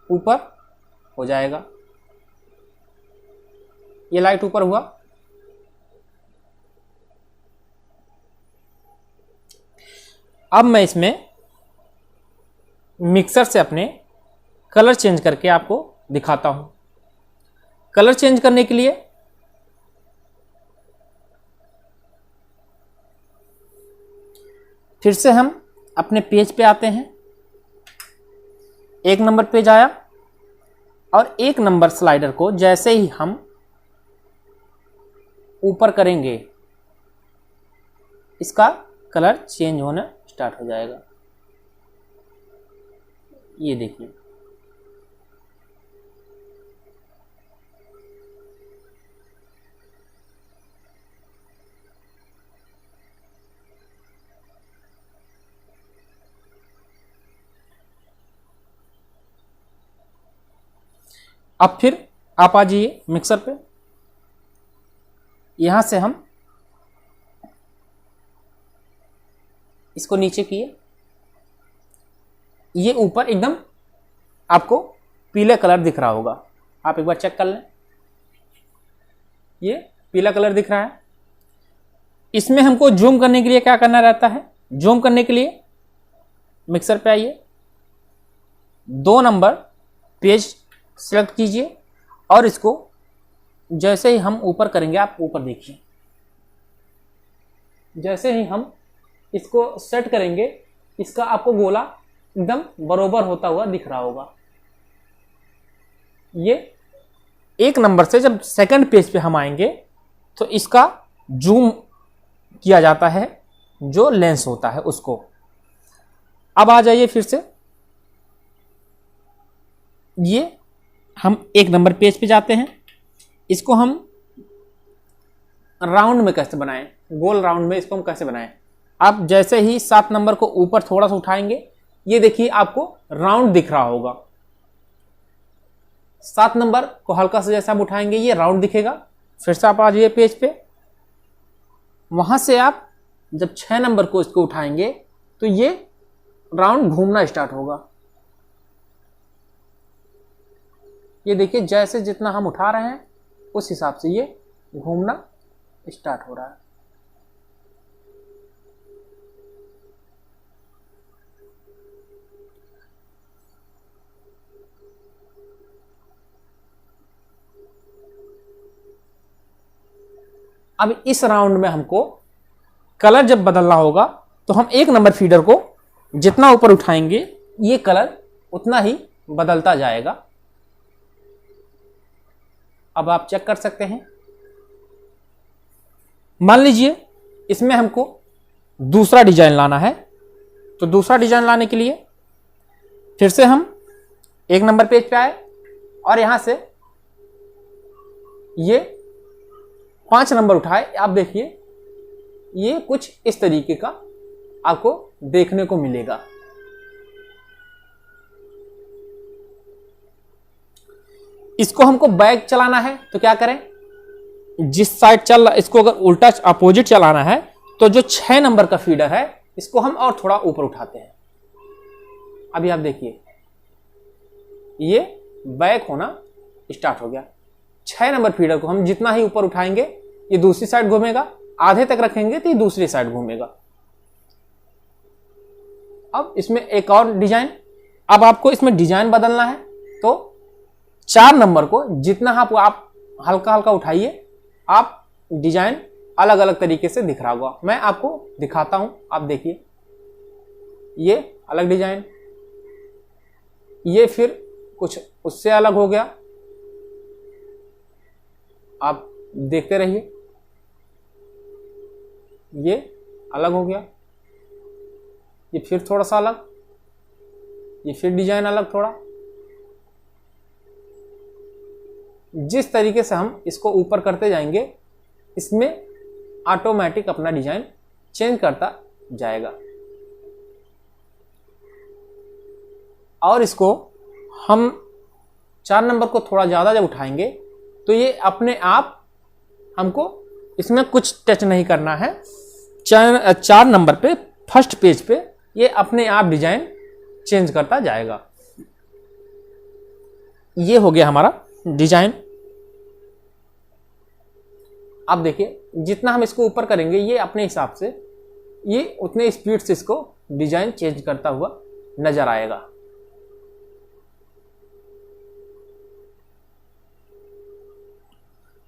ऊपर हो जाएगा। ये लाइट ऊपर हुआ। अब मैं इसमें मिक्सर से अपने कलर चेंज करके आपको दिखाता हूं। कलर चेंज करने के लिए फिर से हम अपने पेज पे आते हैं। एक नंबर पेज आया और एक नंबर स्लाइडर को जैसे ही हम ऊपर करेंगे, इसका कलर चेंज होना स्टार्ट हो जाएगा। ये देखिए, अब फिर आप आ जाइए मिक्सर पे। यहां से हम इसको नीचे किए, ये ऊपर एकदम आपको पीले कलर दिख रहा होगा। आप एक बार चेक कर लें, ये पीला कलर दिख रहा है। इसमें हमको जूम करने के लिए क्या करना रहता है? जूम करने के लिए मिक्सर पे आइए, 2 नंबर पेज सेलेक्ट कीजिए और इसको जैसे ही हम ऊपर करेंगे, आप ऊपर देखिए, जैसे ही हम इसको सेट करेंगे, इसका आपको गोला एकदम बरोबर होता हुआ दिख रहा होगा। ये एक नंबर से जब सेकंड पेज पे हम आएंगे तो इसका जूम किया जाता है, जो लेंस होता है उसको। अब आ जाइए फिर से, ये हम एक नंबर पेज पे जाते हैं। इसको हम राउंड में कैसे बनाएं, गोल राउंड में इसको हम कैसे बनाएं? आप जैसे ही 7 नंबर को ऊपर थोड़ा सा उठाएंगे, ये देखिए आपको राउंड दिख रहा होगा। 7 नंबर को हल्का से जैसे आप उठाएंगे, ये राउंड दिखेगा। फिर से आप आ जाइए पेज पे, वहां से आप जब 6 नंबर को इसको उठाएंगे तो ये राउंड घूमना स्टार्ट होगा। ये देखिए, जैसे जितना हम उठा रहे हैं उस हिसाब से ये घूमना स्टार्ट हो रहा है। अब इस राउंड में हमको कलर जब बदलना होगा तो हम एक नंबर फीडर को जितना ऊपर उठाएंगे, ये कलर उतना ही बदलता जाएगा। अब आप चेक कर सकते हैं। मान लीजिए इसमें हमको दूसरा डिजाइन लाना है, तो दूसरा डिजाइन लाने के लिए फिर से हम एक नंबर पेज पे आए और यहां से ये 5 नंबर उठाए। आप देखिए, ये कुछ इस तरीके का आपको देखने को मिलेगा। इसको हमको बैक चलाना है तो क्या करें? जिस साइड चल रहा, इसको अगर उल्टा अपोजिट चलाना है तो जो 6 नंबर का फीडर है, इसको हम और थोड़ा ऊपर उठाते हैं। अभी आप देखिए, ये बैक होना स्टार्ट हो गया। 6 नंबर फीडर को हम जितना ही ऊपर उठाएंगे, ये दूसरी साइड घूमेगा। आधे तक रखेंगे तो ये दूसरी साइड घूमेगा। अब इसमें एक और डिजाइन, अब आपको इसमें डिजाइन बदलना है तो 4 नंबर को जितना आप हल्का हल्का उठाइए, आप डिजाइन अलग अलग तरीके से दिख रहा होगा। मैं आपको दिखाता हूं, आप देखिए, ये अलग डिजाइन, ये फिर कुछ उससे अलग हो गया। आप देखते रहिए, ये अलग हो गया, ये फिर थोड़ा सा अलग, ये फिर डिजाइन अलग थोड़ा, जिस तरीके से हम इसको ऊपर करते जाएंगे इसमें ऑटोमेटिक अपना डिजाइन चेंज करता जाएगा। और इसको हम 4 नंबर को थोड़ा ज़्यादा जब उठाएंगे तो ये अपने आप हमको इसमें कुछ टच नहीं करना है। 4 नंबर पे फर्स्ट पेज पे ये अपने आप डिजाइन चेंज करता जाएगा। ये हो गया हमारा डिजाइन। आप देखिए जितना हम इसको ऊपर करेंगे ये अपने हिसाब से ये उतने स्पीड से इसको डिजाइन चेंज करता हुआ नजर आएगा।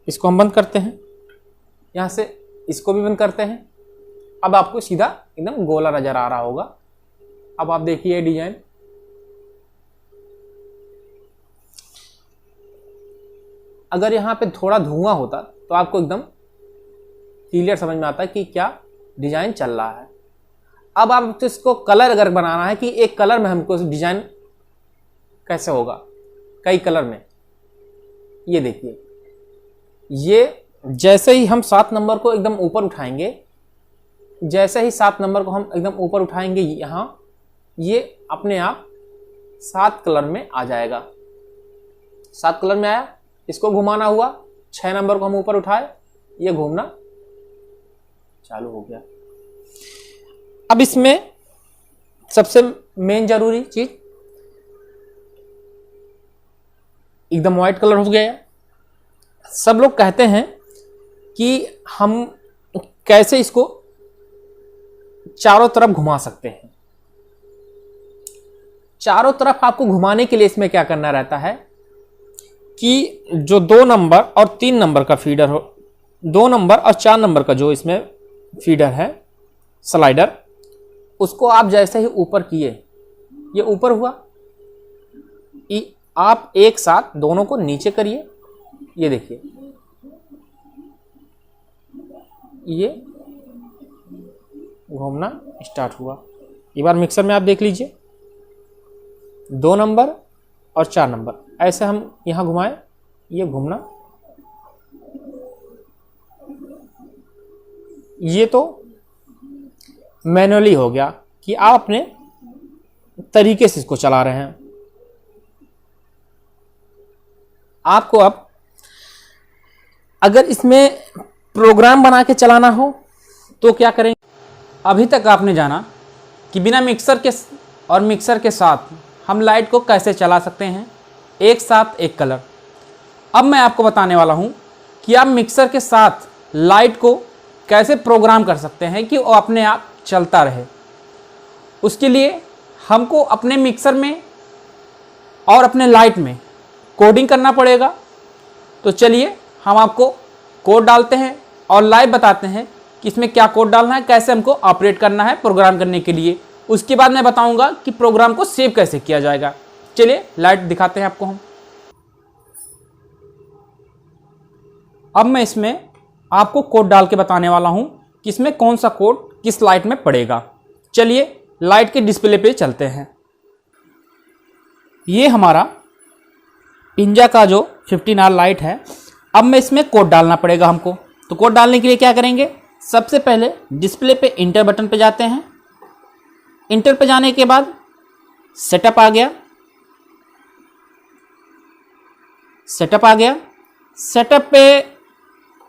इसको हम बंद करते हैं, यहां से इसको भी बंद करते हैं। अब आपको सीधा एकदम गोला नजर आ रहा होगा। अब आप देखिए डिजाइन अगर यहां पे थोड़ा धुआं होता तो आपको एकदम क्लियर समझ में आता है कि क्या डिजाइन चल रहा है। अब आप इसको कलर अगर बनाना है कि एक कलर में हमको डिजाइन कैसे होगा, कई कलर में, ये देखिए ये जैसे ही हम 7 नंबर को एकदम ऊपर उठाएंगे, जैसे ही 7 नंबर को हम एकदम ऊपर उठाएंगे यहां ये अपने आप 7 कलर में आ जाएगा। 7 कलर में आया, इसको घुमाना हुआ, 6 नंबर को हम ऊपर उठाए, ये घूमना चालू हो गया। अब इसमें सबसे मेन जरूरी चीज एकदम व्हाइट कलर हो गया। सब लोग कहते हैं कि हम कैसे इसको चारों तरफ घुमा सकते हैं। चारों तरफ आपको घुमाने के लिए इसमें क्या करना रहता है कि जो 2 नंबर और 3 नंबर का फीडर हो, 2 नंबर और 4 नंबर का जो इसमें फीडर है स्लाइडर, उसको आप जैसे ही ऊपर किए ये ऊपर हुआ, आप एक साथ दोनों को नीचे करिए। ये देखिए ये घूमना स्टार्ट हुआ। एक बार मिक्सर में आप देख लीजिए 2 नंबर और 4 नंबर ऐसे हम यहां घुमाए, ये घूमना, ये तो मैनुअली हो गया कि आप अपने तरीके से इसको चला रहे हैं। आपको अब अगर इसमें प्रोग्राम बना के चलाना हो तो क्या करेंगे। अभी तक आपने जाना कि बिना मिक्सर के और मिक्सर के साथ हम लाइट को कैसे चला सकते हैं एक साथ एक कलर। अब मैं आपको बताने वाला हूं कि आप मिक्सर के साथ लाइट को कैसे प्रोग्राम कर सकते हैं कि वो अपने आप चलता रहे। उसके लिए हमको अपने मिक्सर में और अपने लाइट में कोडिंग करना पड़ेगा। तो चलिए हम आपको कोड डालते हैं और लाइव बताते हैं कि इसमें क्या कोड डालना है, कैसे हमको ऑपरेट करना है प्रोग्राम करने के लिए। उसके बाद मैं बताऊंगा कि प्रोग्राम को सेव कैसे किया जाएगा। चलिए लाइट दिखाते हैं आपको हम। अब मैं इसमें आपको कोड डाल के बताने वाला हूं कि इसमें कौन सा कोड किस लाइट में पड़ेगा। चलिए लाइट के डिस्प्ले पे चलते हैं। ये हमारा पिंजा का जो 15R लाइट है। अब मैं इसमें कोड डालना पड़ेगा हमको। तो कोड डालने के लिए क्या करेंगे, सबसे पहले डिस्प्ले पे इंटर बटन पे जाते हैं। इंटर पे जाने के बाद सेटअप आ गया, सेटअप आ गया। सेटअप पे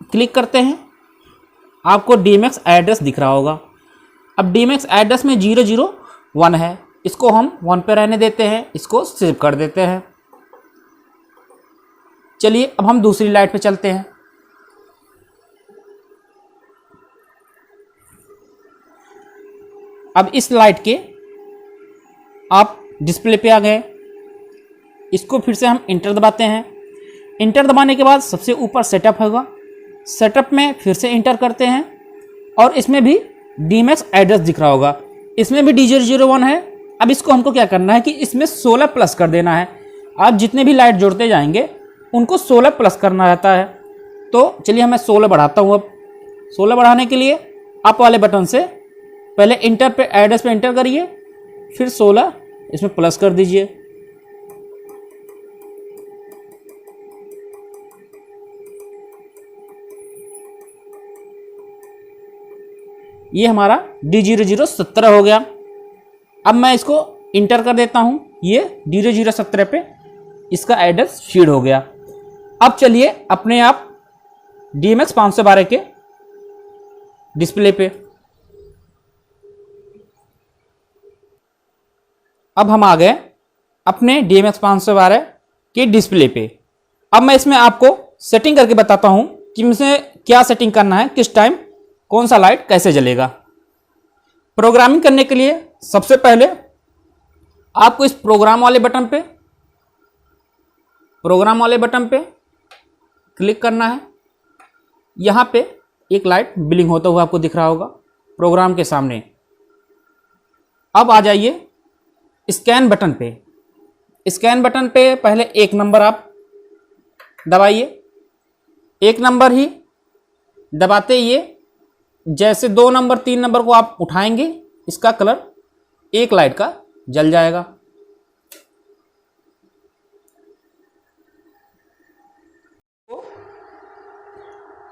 क्लिक करते हैं, आपको डीएमएक्स एड्रेस दिख रहा होगा। अब डीएमएक्स एड्रेस में 001 है, इसको हम 1 पे रहने देते हैं, इसको सेव कर देते हैं। चलिए अब हम दूसरी लाइट पे चलते हैं। अब इस लाइट के आप डिस्प्ले पे आ गए, इसको फिर से हम इंटर दबाते हैं। इंटर दबाने के बाद सबसे ऊपर सेटअप होगा, सेटअप में फिर से इंटर करते हैं और इसमें भी डीएमएक्स एड्रेस दिख रहा होगा, इसमें भी D001 है। अब इसको हमको क्या करना है कि इसमें 16 प्लस कर देना है। आप जितने भी लाइट जोड़ते जाएंगे उनको 16 प्लस करना रहता है। तो चलिए मैं 16 बढ़ाता हूँ। अब 16 बढ़ाने के लिए अप वाले बटन से पहले इंटर पे एड्रेस पे इंटर करिए, फिर 16 इसमें प्लस कर दीजिए। ये हमारा D0017 हो गया। अब मैं इसको इंटर कर देता हूं, ये D0017 पे इसका एड्रेस फीड हो गया। अब चलिए अपने आप DMX 512 के डिस्प्ले पे। अब हम आ गए अपने DMX 512 के डिस्प्ले पे। अब मैं इसमें आपको सेटिंग करके बताता हूं कि मुझे क्या सेटिंग करना है, किस टाइम कौन सा लाइट कैसे जलेगा। प्रोग्रामिंग करने के लिए सबसे पहले आपको इस प्रोग्राम वाले बटन पे क्लिक करना है। यहां पे एक लाइट ब्लिंक होता हुआ आपको दिख रहा होगा प्रोग्राम के सामने। अब आ जाइए स्कैन बटन पे। स्कैन बटन पे पहले 1 नंबर आप दबाइए। 1 नंबर ही दबाते ये जैसे 2 नंबर 3 नंबर को आप उठाएंगे, इसका कलर एक लाइट का जल जाएगा।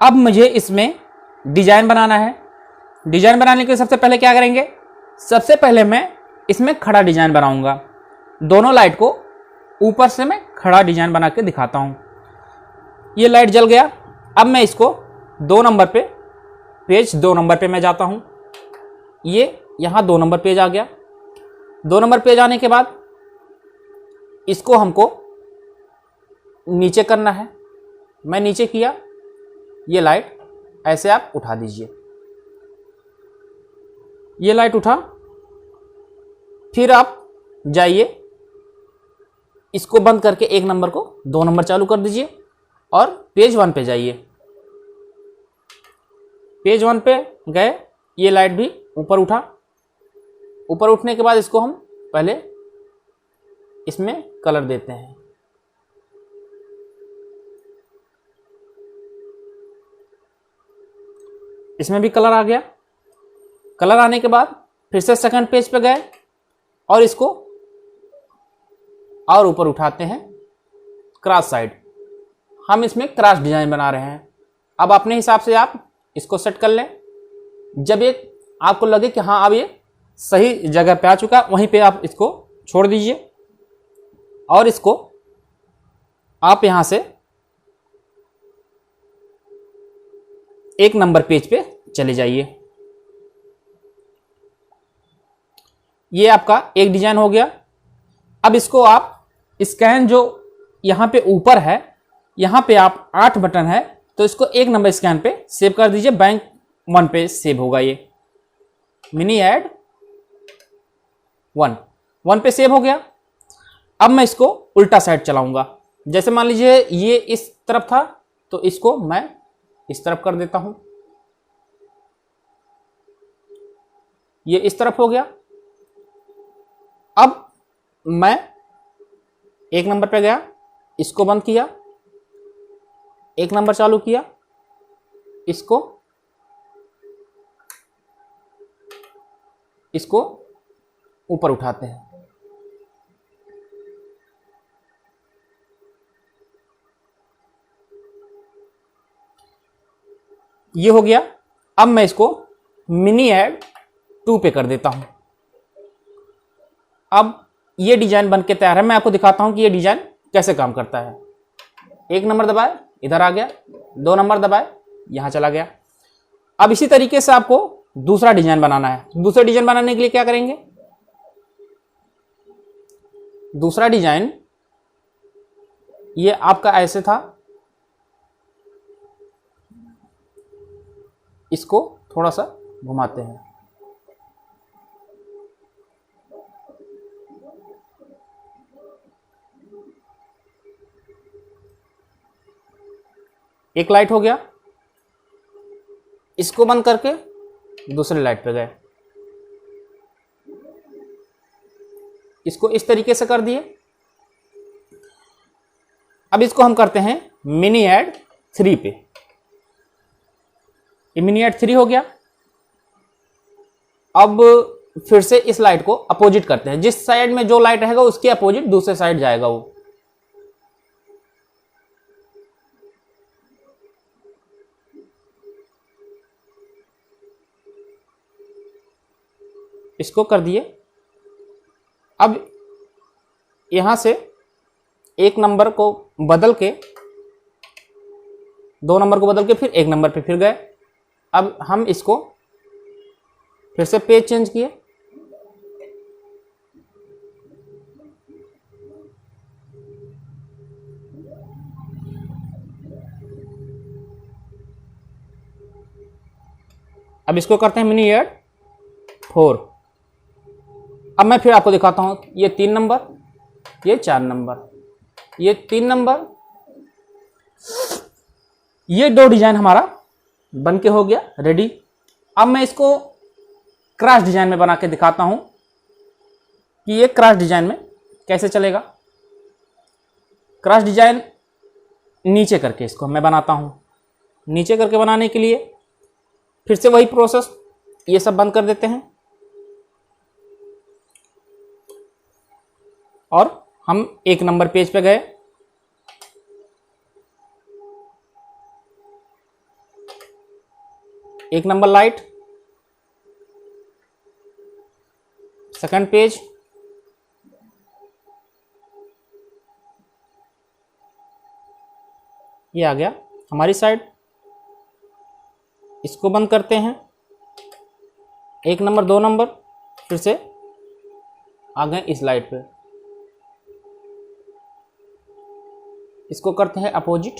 अब मुझे इसमें डिजाइन बनाना है। डिजाइन बनाने के लिए सबसे पहले क्या करेंगे, सबसे पहले मैं इसमें खड़ा डिजाइन बनाऊंगा। दोनों लाइट को ऊपर से मैं खड़ा डिजाइन बना के दिखाता हूं। ये लाइट जल गया। अब मैं इसको 2 नंबर पे, पेज 2 नंबर पे मैं जाता हूं। ये यहां 2 नंबर पेज आ गया। 2 नंबर पेज आने के बाद इसको हमको नीचे करना है। मैं नीचे किया, ये लाइट ऐसे आप उठा दीजिए। ये लाइट उठा, फिर आप जाइए इसको बंद करके 1 नंबर को 2 नंबर चालू कर दीजिए और पेज 1 पे जाइए। पेज 1 पे गए, ये लाइट भी ऊपर उठा। ऊपर उठने के बाद इसको हम पहले इसमें कलर देते हैं। इसमें भी कलर आ गया। कलर आने के बाद फिर से सेकंड पेज पे गए और इसको और ऊपर उठाते हैं क्रॉस साइड। हम इसमें क्रॉस डिजाइन बना रहे हैं। अब अपने हिसाब से आप इसको सेट कर लें। जब एक आपको लगे कि हाँ अब ये सही जगह पे आ चुका, वहीं पे आप इसको छोड़ दीजिए और इसको आप यहां से 1 नंबर पेज पे चले जाइए। ये आपका एक डिजाइन हो गया। अब इसको आप स्कैन जो यहां पे ऊपर है, यहां पे आप 8 बटन है, तो इसको 1 नंबर स्कैन पे सेव कर दीजिए। बैंक 1 पे सेव होगा। ये मिनी ऐड 1 पे सेव हो गया। अब मैं इसको उल्टा साइड चलाऊंगा। जैसे मान लीजिए ये इस तरफ था, तो इसको मैं इस तरफ कर देता हूं। ये इस तरफ हो गया। अब मैं 1 नंबर पे गया, इसको बंद किया, 1 नंबर चालू किया, इसको ऊपर उठाते हैं। ये हो गया। अब मैं इसको मिनी ऐड 2 पे कर देता हूं। अब ये डिजाइन बन के तैयार है। मैं आपको दिखाता हूं कि ये डिजाइन कैसे काम करता है। 1 नंबर दबाए, इधर आ गया, 2 नंबर दबाए, यहां चला गया। अब इसी तरीके से आपको दूसरा डिजाइन बनाना है। दूसरा डिजाइन बनाने के लिए क्या करेंगे, दूसरा डिजाइन ये आपका ऐसे था, इसको थोड़ा सा घुमाते हैं। एक लाइट हो गया। इसको बंद करके दूसरे लाइट पे गए, इसको इस तरीके से कर दिए। अब इसको हम करते हैं मिनी ऐड 3 पे। ये मिनी ऐड 3 हो गया। अब फिर से इस लाइट को अपोजिट करते हैं। जिस साइड में जो लाइट रहेगा उसके अपोजिट दूसरे साइड जाएगा वो। इसको कर दिए। अब यहाँ से एक नंबर को बदल के, 2 नंबर को बदल के फिर 1 नंबर पे फिर गए। अब हम इसको फिर से पेज चेंज किए, अब इसको करते हैं मिनी ऐड 4। अब मैं फिर आपको दिखाता हूं, ये 3 नंबर, ये 4 नंबर, ये 3 नंबर, ये 2 डिजाइन हमारा बन के हो गया रेडी। अब मैं इसको क्रॉस डिजाइन में बना के दिखाता हूं कि ये क्रॉस डिजाइन में कैसे चलेगा। क्रॉस डिजाइन नीचे करके इसको मैं बनाता हूं। नीचे करके बनाने के लिए फिर से वही प्रोसेस, ये सब बंद कर देते हैं और हम 1 नंबर पेज पे गए। एक नंबर लाइट, सेकंड पेज, ये आ गया हमारी साइड। इसको बंद करते हैं, 1 नंबर 2 नंबर, फिर से आ गए इस लाइट पे। इसको करते हैं अपोजिट,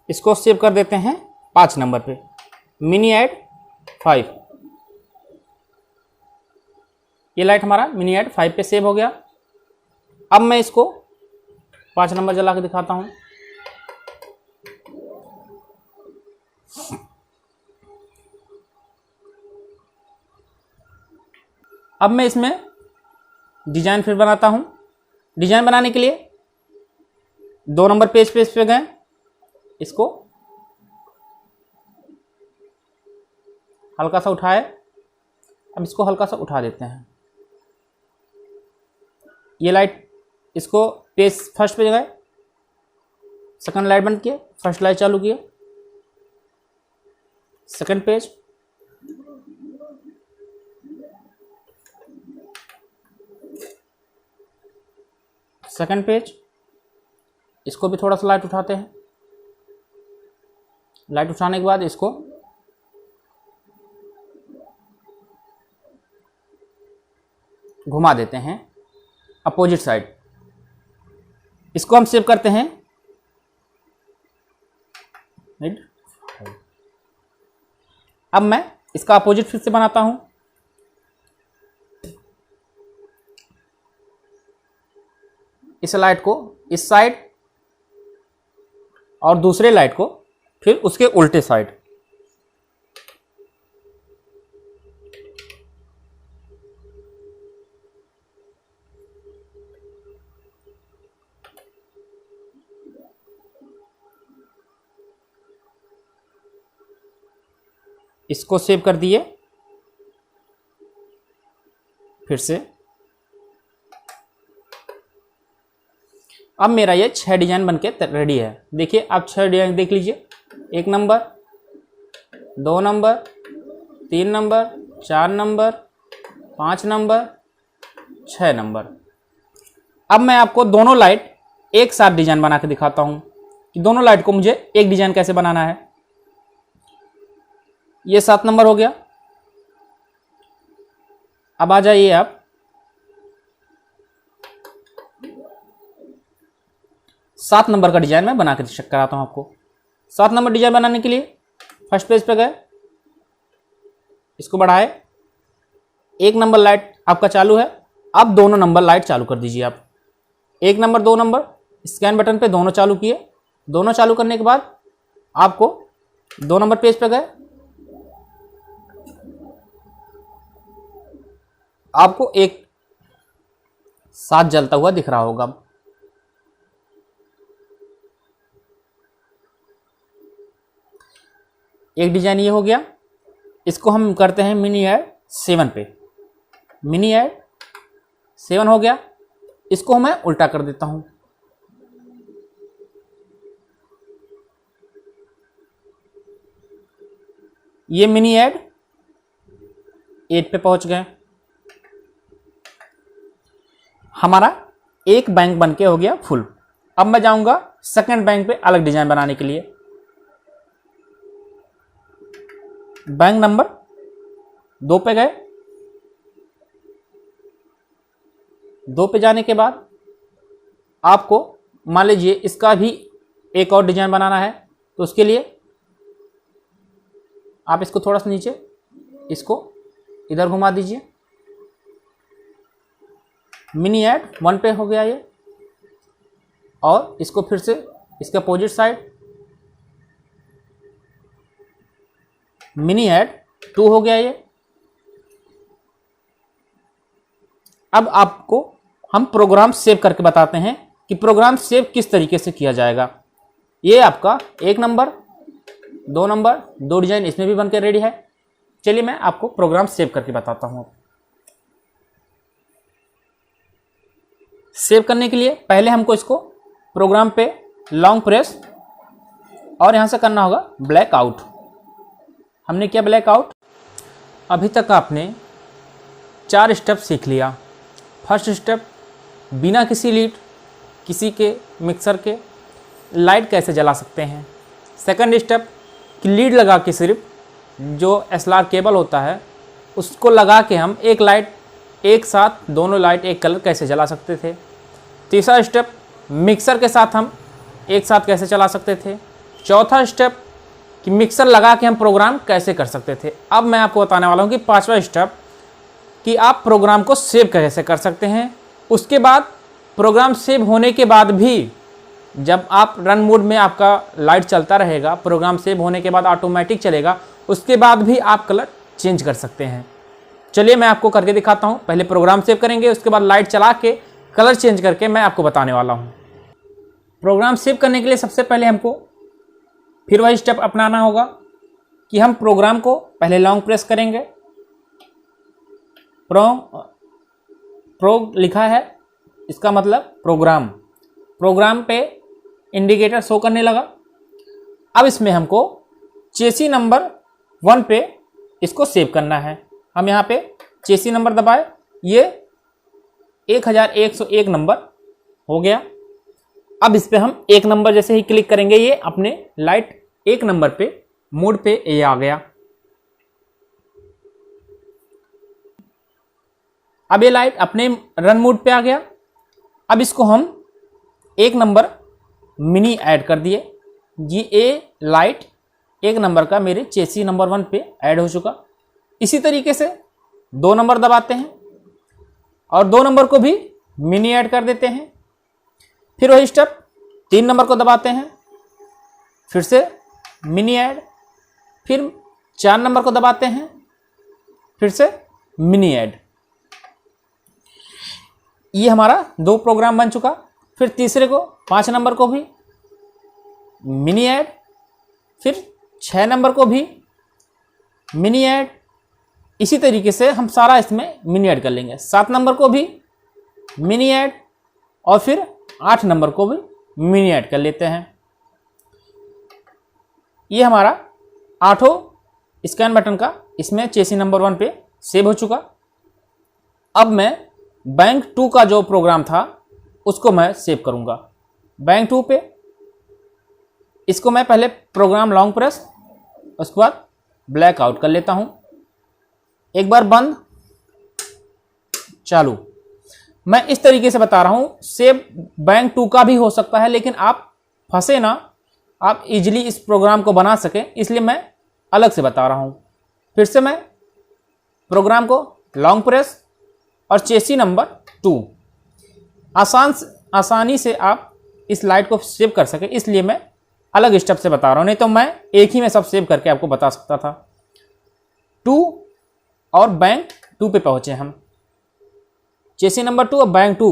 इसको सेव कर देते हैं 5 नंबर पे, मिनी ऐड 5। ये लाइट हमारा मिनी ऐड 5 पे सेव हो गया। अब मैं इसको 5 नंबर जला के दिखाता हूं। अब मैं इसमें डिजाइन फिर बनाता हूं। डिजाइन बनाने के लिए 2 नंबर पेज पे गए, इसको हल्का सा उठाए। अब इसको हल्का सा उठा देते हैं। ये लाइट, इसको पेज फर्स्ट पे गए, सेकंड लाइट बंद किए, फर्स्ट लाइट चालू किए, सेकंड पेज, सेकंड पेज। इसको भी थोड़ा सा लाइट उठाते हैं। लाइट उठाने के बाद इसको घुमा देते हैं अपोजिट साइड। इसको हम सेव करते हैं। अब मैं इसका अपोजिट फिर से बनाता हूं। इस लाइट को इस साइड और दूसरे लाइट को फिर उसके उल्टे साइड। इसको सेव कर दिए। फिर से अब मेरा ये 6 डिजाइन बनके रेडी है। देखिए आप 6 डिजाइन देख लीजिए, 1 number, 2 number, 3 number, 4 number, 5 number, 6 number. अब मैं आपको दोनों लाइट एक साथ डिजाइन बना के दिखाता हूं कि दोनों लाइट को मुझे एक डिजाइन कैसे बनाना है। ये 7 नंबर हो गया। अब आ जाइए आप, सात नंबर का डिजाइन मैं बना के चेक कराता हूं आपको। 7 नंबर डिजाइन बनाने के लिए फर्स्ट पेज पे गए, इसको बढ़ाए, 1 नंबर लाइट आपका चालू है। अब दोनों नंबर लाइट चालू कर दीजिए आप। 1 नंबर 2 नंबर स्कैन बटन पे दोनों चालू किए। दोनों चालू करने के बाद आपको 2 नंबर पेज पे गए, आपको एक साथ जलता हुआ दिख रहा होगा। एक डिजाइन ये हो गया। इसको हम करते हैं मिनी ऐड 7 पे। मिनी ऐड 7 हो गया। इसको मैं उल्टा कर देता हूं। ये मिनी ऐड 8 पे पहुंच गए। हमारा एक बैंक बन के हो गया फुल। अब मैं जाऊंगा सेकंड बैंक पे अलग डिजाइन बनाने के लिए। बैंक नंबर 2 पे गए। 2 पे जाने के बाद आपको मान लीजिए इसका भी एक और डिजाइन बनाना है, तो उसके लिए आप इसको थोड़ा सा नीचे, इसको इधर घुमा दीजिए। मिनी ऐड 1 पे हो गया ये, और इसको फिर से इसके अपोजिट साइड मिनी ऐड 2 हो गया ये। अब आपको हम प्रोग्राम सेव करके बताते हैं कि प्रोग्राम सेव किस तरीके से किया जाएगा। ये आपका 1 नंबर 2 नंबर 2 डिजाइन इसमें भी बनकर रेडी है। चलिए मैं आपको प्रोग्राम सेव करके बताता हूं। सेव करने के लिए पहले हमको इसको प्रोग्राम पे लॉन्ग प्रेस और यहां से करना होगा ब्लैक आउट। हमने किया ब्लैक आउट। अभी तक आपने 4 स्टेप सीख लिया। फर्स्ट स्टेप, बिना किसी लीड, किसी के मिक्सर के लाइट कैसे जला सकते हैं। सेकंड स्टेप कि लीड लगा के सिर्फ जो एसएलआर केबल होता है उसको लगा के हम एक लाइट एक साथ दोनों लाइट एक कलर कैसे जला सकते थे। तीसरा स्टेप, मिक्सर के साथ हम एक साथ कैसे चला सकते थे। चौथा स्टेप कि मिक्सर लगा के हम प्रोग्राम कैसे कर सकते थे। अब मैं आपको बताने वाला हूँ कि 5वां स्टेप कि आप प्रोग्राम को सेव कैसे कर सकते हैं। उसके बाद प्रोग्राम सेव होने के बाद भी जब आप रन मोड में आपका लाइट चलता रहेगा, प्रोग्राम सेव होने के बाद ऑटोमेटिक चलेगा, उसके बाद भी आप कलर चेंज कर सकते हैं। चलिए मैं आपको करके दिखाता हूँ। पहले प्रोग्राम सेव करेंगे, उसके बाद लाइट चला के कलर चेंज करके मैं आपको बताने वाला हूँ। प्रोग्राम सेव करने के लिए सबसे पहले हमको फिर वही स्टेप अपनाना होगा कि हम प्रोग्राम को पहले लॉन्ग प्रेस करेंगे। प्रो लिखा है, इसका मतलब प्रोग्राम। प्रोग्राम पे इंडिकेटर शो करने लगा। अब इसमें हमको चेसी नंबर 1 पे इसको सेव करना है। हम यहाँ पे चेसी नंबर दबाए, ये 1101 नंबर हो गया। अब इस पे हम 1 नंबर जैसे ही क्लिक करेंगे, ये अपने लाइट 1 नंबर पे मोड पे ये आ गया। अब ये लाइट अपने रन मोड पे आ गया। अब इसको हम 1 नंबर मिनी ऐड कर दिए। ये लाइट 1 नंबर का मेरे चेसी नंबर 1 पे ऐड हो चुका। इसी तरीके से 2 नंबर दबाते हैं और 2 नंबर को भी मिनी ऐड कर देते हैं। फिर वही स्टेप 3 नंबर को दबाते हैं, फिर से मिनी ऐड, फिर 4 नंबर को दबाते हैं, फिर से मिनी ऐड। ये हमारा 2 प्रोग्राम बन चुका। फिर तीसरे को 5 नंबर को भी मिनी ऐड, फिर 6 नंबर को भी मिनी ऐड। इसी तरीके से हम सारा इसमें मिनी ऐड कर लेंगे। 7 नंबर को भी मिनी ऐड और फिर 8 नंबर को भी मिनी ऐड कर लेते हैं। ये हमारा 8 स्कैन बटन का इसमें चेसी नंबर 1 पे सेव हो चुका। अब मैं बैंक 2 का जो प्रोग्राम था उसको मैं सेव करूंगा। बैंक 2 पे इसको मैं पहले प्रोग्राम लॉन्ग प्रेस, उसके बाद ब्लैक आउट कर लेता हूं। एक बार बंद, चालू। मैं इस तरीके से बता रहा हूं। सेव बैंक 2 का भी हो सकता है, लेकिन आप फंसे ना, आप इजीली इस प्रोग्राम को बना सके, इसलिए मैं अलग से बता रहा हूं। फिर से मैं प्रोग्राम को लॉन्ग प्रेस और चेसी नंबर 2, आसानी से आप इस लाइट को सेव कर सके, इसलिए मैं अलग स्टेप से बता रहा हूं। नहीं तो मैं एक ही में सब सेव करके आपको बता सकता था। 2 और बैंक 2 पे पहुंचे हम। चेसी नंबर 2 और बैंक 2।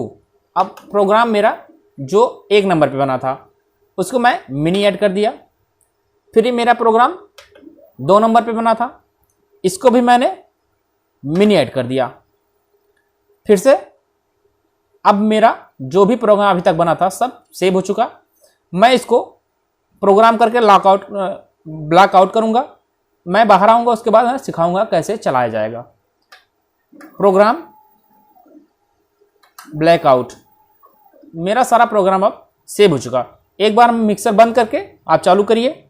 अब प्रोग्राम मेरा जो 1 नंबर पे बना था उसको मैं मिनी ऐड कर दिया। फिर ये मेरा प्रोग्राम 2 नंबर पे बना था, इसको भी मैंने मिनी ऐड कर दिया। फिर से अब मेरा जो भी प्रोग्राम अभी तक बना था सब सेव हो चुका। मैं इसको प्रोग्राम करके ब्लॉक आउट करूंगा। मैं बाहर आऊँगा, उसके बाद मैं सिखाऊंगा कैसे चलाया जाएगा। प्रोग्राम ब्लैकआउट, मेरा सारा प्रोग्राम अब सेव हो चुका। एक बार मिक्सर बंद करके आप चालू करिए।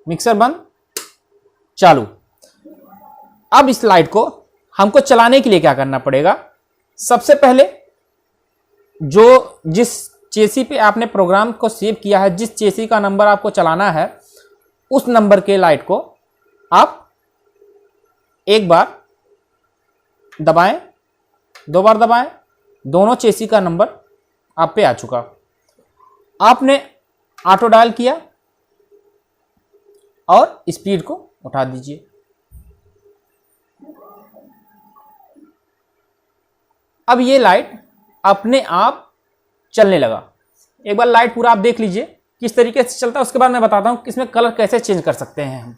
मिक्सर बंद, चालू। अब इस लाइट को हमको चलाने के लिए क्या करना पड़ेगा? सबसे पहले जिस चेसी पे आपने प्रोग्राम को सेव किया है, जिस चेसी का नंबर आपको चलाना है, उस नंबर के लाइट को आप एक बार दबाएं, 2 बार दबाएं, दोनों चेसी का नंबर आप पे आ चुका। आपने ऑटो डायल किया और स्पीड को उठा दीजिए। अब ये लाइट अपने आप चलने लगा। एक बार लाइट पूरा आप देख लीजिए किस तरीके से चलता है, उसके बाद मैं बताता हूं कि इसमें कलर कैसे चेंज कर सकते हैं हम।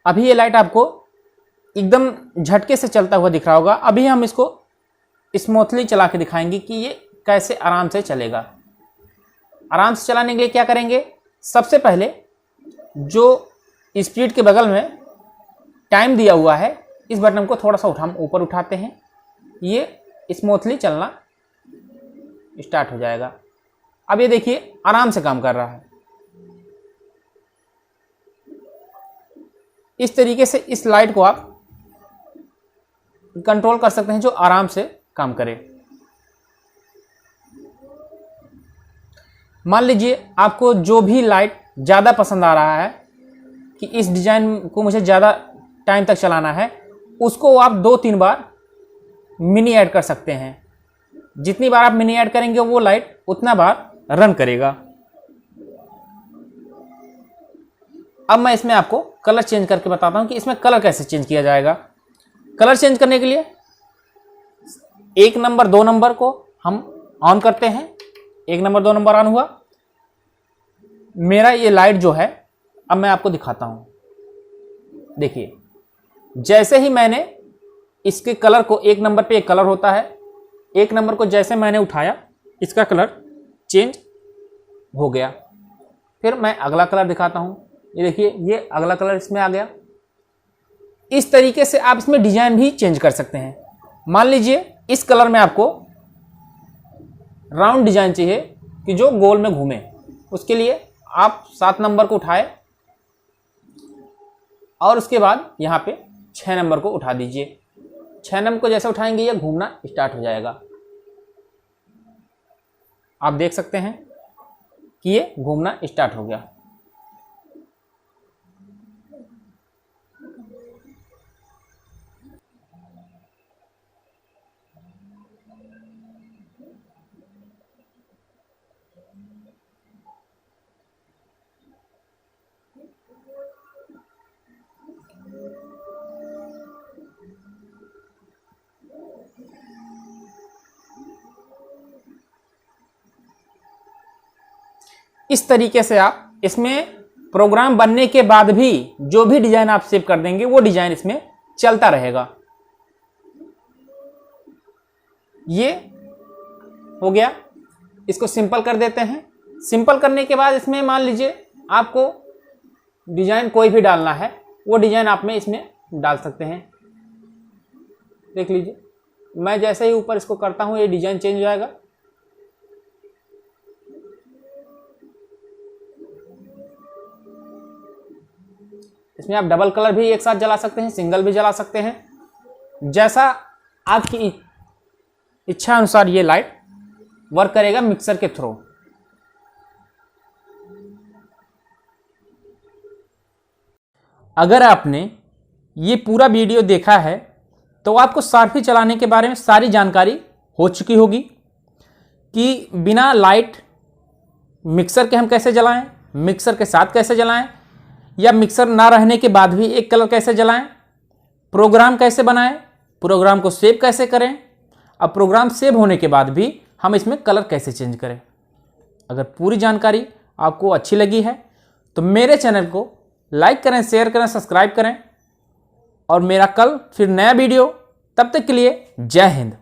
अभी ये लाइट आपको एकदम झटके से चलता हुआ दिख रहा होगा। अभी हम इसको स्मूथली चला के दिखाएंगे कि ये कैसे आराम से चलेगा। आराम से चलाने के लिए क्या करेंगे? सबसे पहले जो स्पीड के बगल में टाइम दिया हुआ है, इस बटन को थोड़ा सा ऊपर उठाते हैं, ये स्मूथली चलना स्टार्ट हो जाएगा। अब ये देखिए आराम से काम कर रहा है। इस तरीके से इस लाइट को आप कंट्रोल कर सकते हैं जो आराम से काम करे। मान लीजिए आपको जो भी लाइट ज़्यादा पसंद आ रहा है कि इस डिज़ाइन को मुझे ज़्यादा टाइम तक चलाना है, उसको आप 2-3 बार मिनी ऐड कर सकते हैं। जितनी बार आप मिनी ऐड करेंगे वो लाइट उतना बार रन करेगा। अब मैं इसमें आपको कलर चेंज करके बताता हूं कि इसमें कलर कैसे चेंज किया जाएगा। कलर चेंज करने के लिए 1 नंबर 2 नंबर को हम ऑन करते हैं। 1 नंबर 2 नंबर ऑन हुआ। मेरा ये लाइट जो है, अब मैं आपको दिखाता हूं। देखिए, जैसे ही मैंने इसके कलर को, 1 नंबर पे एक कलर होता है, 1 नंबर को जैसे मैंने उठाया, इसका कलर चेंज हो गया। फिर मैं अगला कलर दिखाता हूं। ये देखिए, ये अगला कलर इसमें आ गया। इस तरीके से आप इसमें डिजाइन भी चेंज कर सकते हैं। मान लीजिए इस कलर में आपको राउंड डिजाइन चाहिए कि जो गोल में घूमे, उसके लिए आप 7 नंबर को उठाए और उसके बाद यहाँ पे 6 नंबर को उठा दीजिए। 6 नंबर को जैसे उठाएंगे ये घूमना स्टार्ट हो जाएगा। आप देख सकते हैं कि ये घूमना स्टार्ट हो गया। इस तरीके से आप इसमें प्रोग्राम बनने के बाद भी जो भी डिजाइन आप सेव कर देंगे वो डिजाइन इसमें चलता रहेगा। ये हो गया। इसको सिंपल कर देते हैं। सिंपल करने के बाद इसमें मान लीजिए आपको डिजाइन कोई भी डालना है, वो डिजाइन आप में इसमें डाल सकते हैं। देख लीजिए, मैं जैसे ही ऊपर इसको करता हूं ये डिजाइन चेंज हो जाएगा। इसमें आप डबल कलर भी एक साथ जला सकते हैं, सिंगल भी जला सकते हैं। जैसा आपकी इच्छा अनुसार ये लाइट वर्क करेगा मिक्सर के थ्रू। अगर आपने ये पूरा वीडियो देखा है तो आपको शार्पी चलाने के बारे में सारी जानकारी हो चुकी होगी कि बिना लाइट मिक्सर के हम कैसे जलाएं, मिक्सर के साथ कैसे जलाएं, या मिक्सर ना रहने के बाद भी एक कलर कैसे जलाएं, प्रोग्राम कैसे बनाएं, प्रोग्राम को सेव कैसे करें, अब प्रोग्राम सेव होने के बाद भी हम इसमें कलर कैसे चेंज करें। अगर पूरी जानकारी आपको अच्छी लगी है तो मेरे चैनल को लाइक करें, शेयर करें, सब्सक्राइब करें और मेरा कल फिर नया वीडियो। तब तक के लिए जय हिंद।